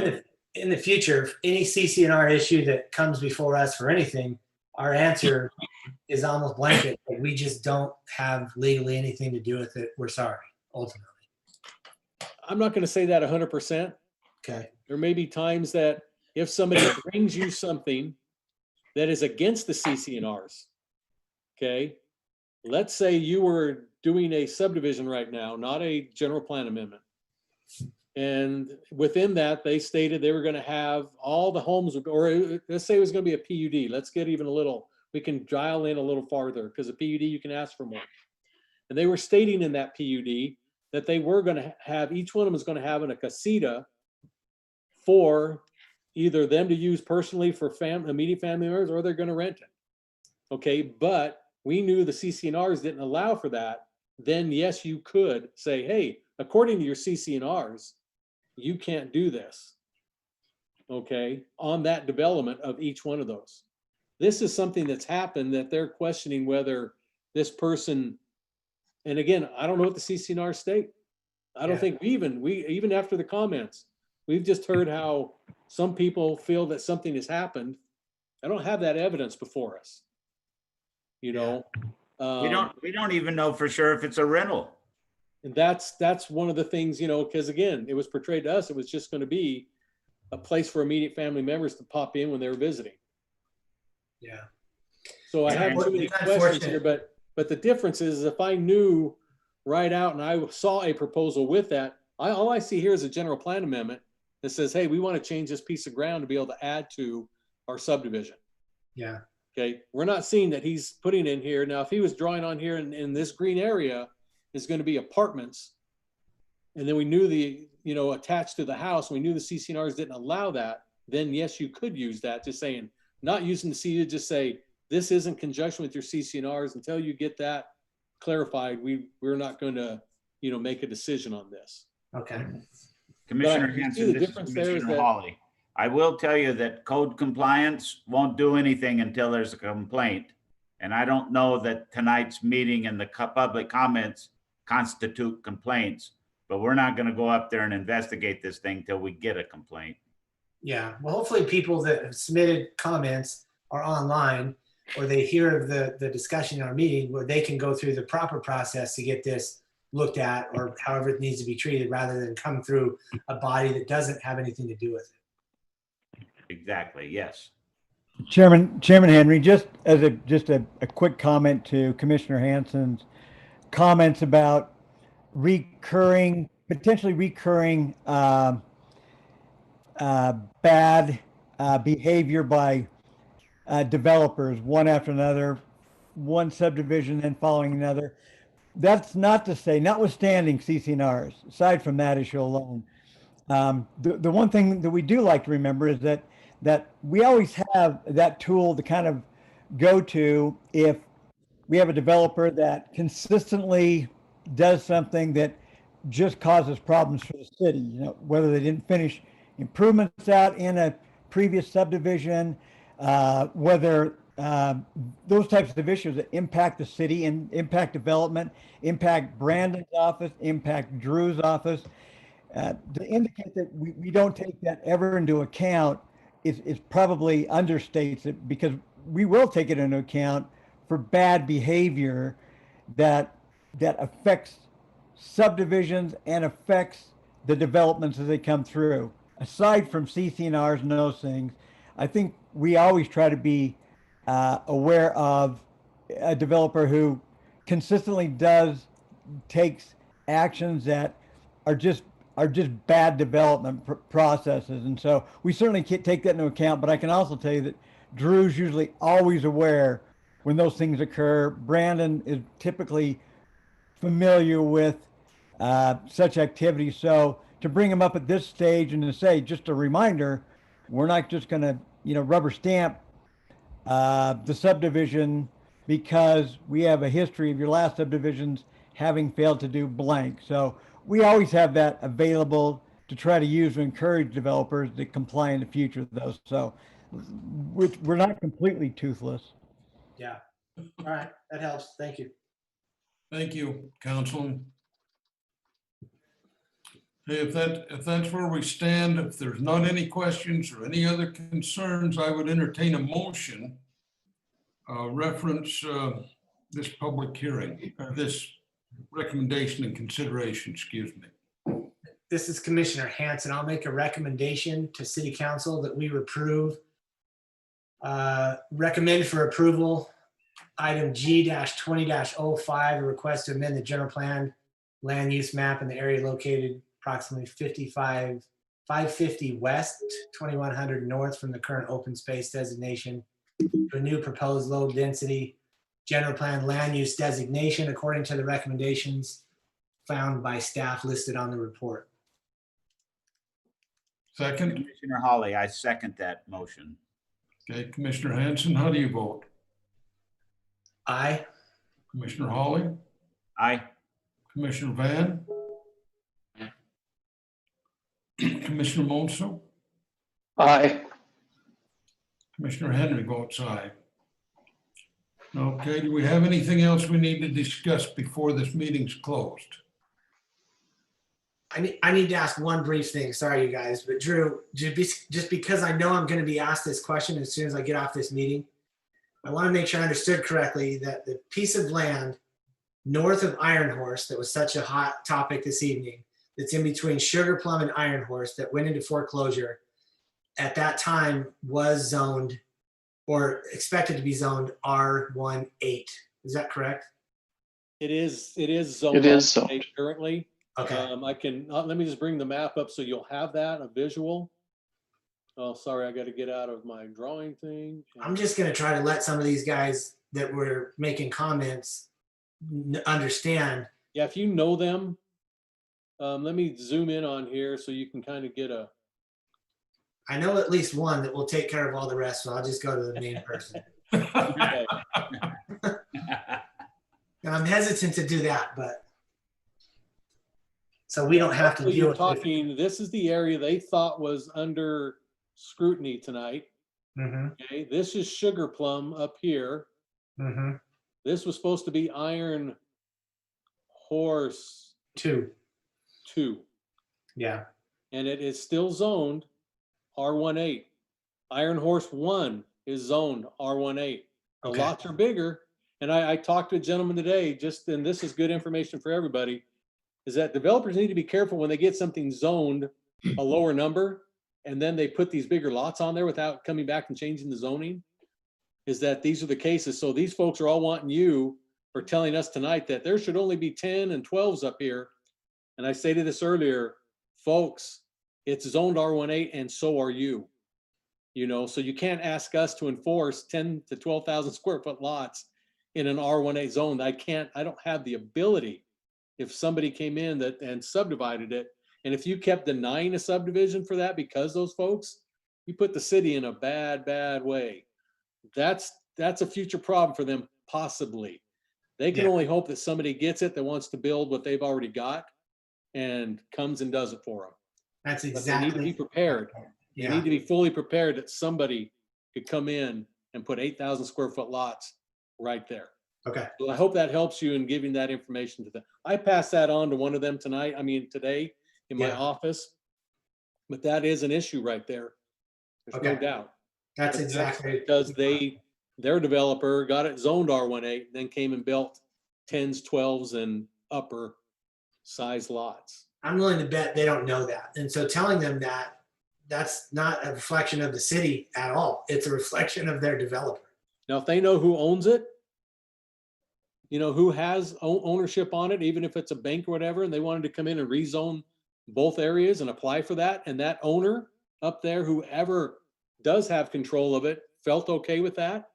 in the future, if any CCNR issue that comes before us for anything, our answer is almost blanket. Like we just don't have legally anything to do with it. We're sorry, ultimately. I'm not going to say that 100%. Okay. There may be times that if somebody brings you something that is against the CCNRs, okay, let's say you were doing a subdivision right now, not a general plan amendment. And within that, they stated they were going to have all the homes, or let's say it was going to be a PUD. Let's get even a little, we can dial in a little farther because a PUD, you can ask for more. And they were stating in that PUD that they were going to have, each one of them is going to have a casita for either them to use personally for immediate family members, or they're going to rent it. Okay, but we knew the CCNRs didn't allow for that. Then yes, you could say, hey, according to your CCNRs, you can't do this. Okay, on that development of each one of those. This is something that's happened that they're questioning whether this person, and again, I don't know what the CCNR state. I don't think we even after the comments, we've just heard how some people feel that something has happened. I don't have that evidence before us. You know, We don't even know for sure if it's a rental. and that's one of the things, you know, because again, it was portrayed to us, it was just going to be a place for immediate family members to pop in when they were visiting. Yeah. So I have too many questions here, but the difference is if I knew right out and I saw a proposal with that, all I see here is a general plan amendment that says, hey, we want to change this piece of ground to be able to add to our subdivision. Yeah. Okay, we're not seeing that he's putting in here. Now, if he was drawing on here in this green area is going to be apartments, and then we knew attached to the house, we knew the CCNRs didn't allow that, then yes, you could use that, just saying, not using the C to just say, this is in conjunction with your CCNRs until you get that clarified, we're not going to, make a decision on this. Okay. Commissioner But you see Hanson, the this is difference there is Commissioner that- Hawley. I will tell you that code compliance won't do anything until there's a complaint. And I don't know that tonight's meeting and the public comments constitute complaints, but we're not going to go up there and investigate this thing till we get a complaint. Yeah. Well, hopefully people that have submitted comments are online. or they hear of the discussion in our meeting, where they can go through the proper process to get this looked at, or however it needs to be treated, rather than come through a body that doesn't have anything to do with it. Exactly, yes. Chairman Henry, just as a quick comment to Commissioner Hansen's comments about potentially recurring bad behavior by developers, one after another, one subdivision then following another. That's not to say, notwithstanding CCNRs, aside from that issue alone, the one thing that we do like to remember is that we always have that tool to kind of go to if we have a developer that consistently does something that just causes problems for the city, whether they didn't finish improvements out in a previous subdivision, whether those types of issues that impact the city and impact development, impact Brandon's office, impact Drew's office, to indicate that we don't take that ever into account is probably understates it, because we will take it into account for bad behavior that affects subdivisions and affects the developments as they come through. Aside from CCNRs and those things, I think we always try to be aware of a developer who consistently takes actions that are just bad development processes. And so we certainly can't take that into account, but I can also tell you that Drew's usually always aware when those things occur. Brandon is typically familiar with such activities. So to bring him up at this stage and to say, just a reminder, we're not just going to, rubber stamp the subdivision because we have a history of your last subdivisions having failed to do blank. So we always have that available to try to use to encourage developers to comply in the future with those. So we're not completely toothless. Yeah. All right. That helps. Thank you. Thank you, Councilman. Okay, if that's where we stand, if there's not any questions or any other concerns, I would entertain a motion reference this public hearing, or this recommendation and consideration, excuse me. This is Commissioner Hansen. I'll make a recommendation to City Council that we recommend for approval item G-20-05, a request to amend the general plan land use map in the area located approximately 550 west, 2100 north from the current open space designation to a new proposed low density general plan land use designation according to the recommendations found by staff listed on the report. Second. Commissioner Hawley, I second that motion. Okay, Commissioner Hansen, how do you vote? Aye. Commissioner Hawley? Aye. Commissioner Van? Commissioner Monso? Aye. Commissioner Henry votes aye. Okay, do we have anything else we need to discuss before this meeting's closed? I need to ask one brief thing. Sorry, you guys, but Drew, just because I know I'm going to be asked this question as soon as I get off this meeting, I want to make sure I understood correctly that the piece of land north of Iron Horse that was such a hot topic this evening, that's in between Sugar Plum and Iron Horse that went into foreclosure, at that time was zoned or expected to be zoned R18. Is that correct? It is zoned. It is R18 zoned. currently. Okay. I can, let me just bring the map up so you'll have that, a visual. Oh, sorry, I got to get out of my drawing thing. I'm just going to try to let some of these guys that were making comments understand. Yeah, if you know them, let me zoom in on here so you can kind of get a. I know at least one that will take care of all the rest, so I'll just go to the main person. Okay. And I'm hesitant to do that, but so we don't have to Actually, deal you're with talking, this is the area they thought was under scrutiny tonight. it. Okay, this is Sugar Plum up here. Mm-hmm. This was supposed to be Iron Horse 2. 2, Yeah. and it is still zoned R18. Iron Horse 1 is zoned R18. The Okay. lots are bigger. And I talked to a gentleman today, and this is good information for everybody, is that developers need to be careful when they get something zoned a lower number, and then they put these bigger lots on there without coming back and changing the zoning, is that these are the cases. So these folks are all wanting you, or telling us tonight, that there should only be 10 and 12s up here. And I stated this earlier, folks, it's zoned R18 and so are you. You know, so you can't ask us to enforce 10 to 12,000 square foot lots in an R18 zone. I don't have the ability. If somebody came in and subdivided it, and if you kept denying a subdivision for that because those folks, you put the city in a bad, bad way. That's a future problem for them, possibly. They can Yeah. only hope that somebody gets it that wants to build what they've already got and comes and does it for them. That's But they need to be exactly. prepared. They Yeah. need to be fully prepared that somebody could come in and put 8,000 square foot lots right there. Okay. So I hope that helps you in giving that information to them. I passed that on to one of them today in my Yeah. office. But that is an issue right there. There's no Okay. doubt. That's But exactly. because their developer got it zoned R18, then came and built 10s, 12s and upper size lots. I'm willing to bet they don't know that. And so telling them that, that's not a reflection of the city at all. It's a reflection of their developer. Now, if they know who owns it, you know, who has ownership on it, even if it's a bank or whatever, and they wanted to come in and rezone both areas and apply for that, and that owner up there, whoever does have control of it, felt okay with that,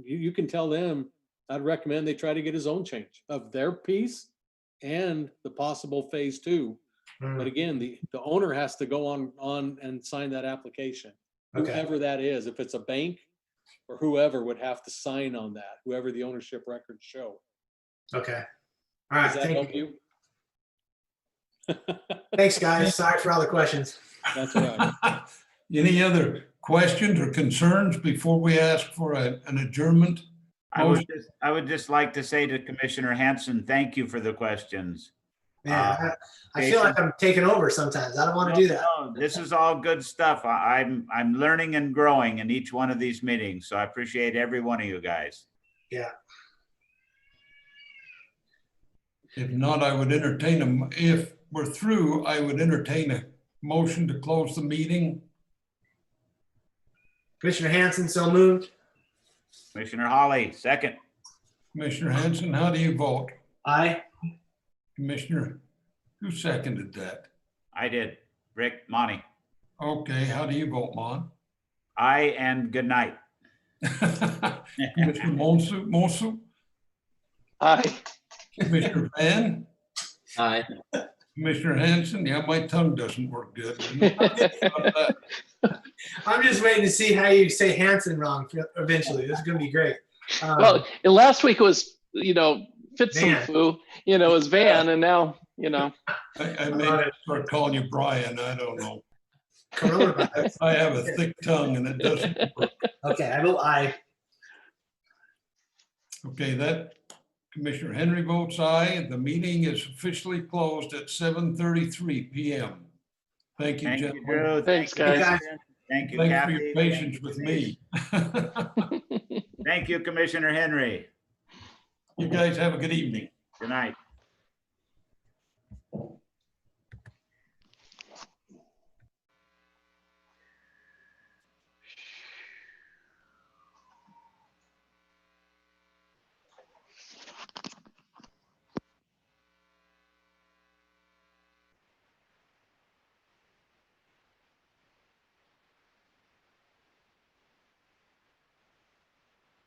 you can tell them, I'd recommend they try to get a zone change of their piece and the possible phase 2. But again, the owner has to go on and sign that application. Okay. Whoever that is, if it's a bank or whoever would have to sign on that, whoever the ownership records show. Okay. All right. Does that Thank help you. you? Thanks, guys. Sorry for all the questions. That's right. Any other questions or concerns before we ask for an adjournment? I would just like to say to Commissioner Hanson, thank you for the questions. Man, I feel like I'm taking over sometimes. I don't want to do that. No, this is all good stuff. I'm learning and growing in each one of these meetings, so I appreciate every one of you guys. Yeah. If not, I would entertain if we're through, I would entertain a motion to close the meeting. Commissioner Hanson, so moved. Commissioner Hawley, second. Commissioner Hanson, how do you vote? Aye. Commissioner, who seconded that? I did. Rick, Monty. Okay, how do you vote, Mon? Aye and good night. Commissioner Monsu? Aye. Commissioner Van? Aye. Commissioner Hanson? Yeah, my tongue doesn't work good. I'm just waiting to see how you say Hanson wrong eventually. This is going to be great. Well, last week was, Fitz some Van. foo, it was Van, and now, I may start calling you Brian, I don't know. Coronavirus. I have a thick tongue and it doesn't work. Okay, I vote aye. Okay, that Commissioner Henry votes aye. The meeting is officially closed at 7:33 p.m. Thank you, Thank you, gentlemen. Drew. Thanks, Thank you, guys. Kristen. Thank you, Thanks for Kathy. your patience with me. Thank you, Commissioner Henry. You guys have a good evening. Good night.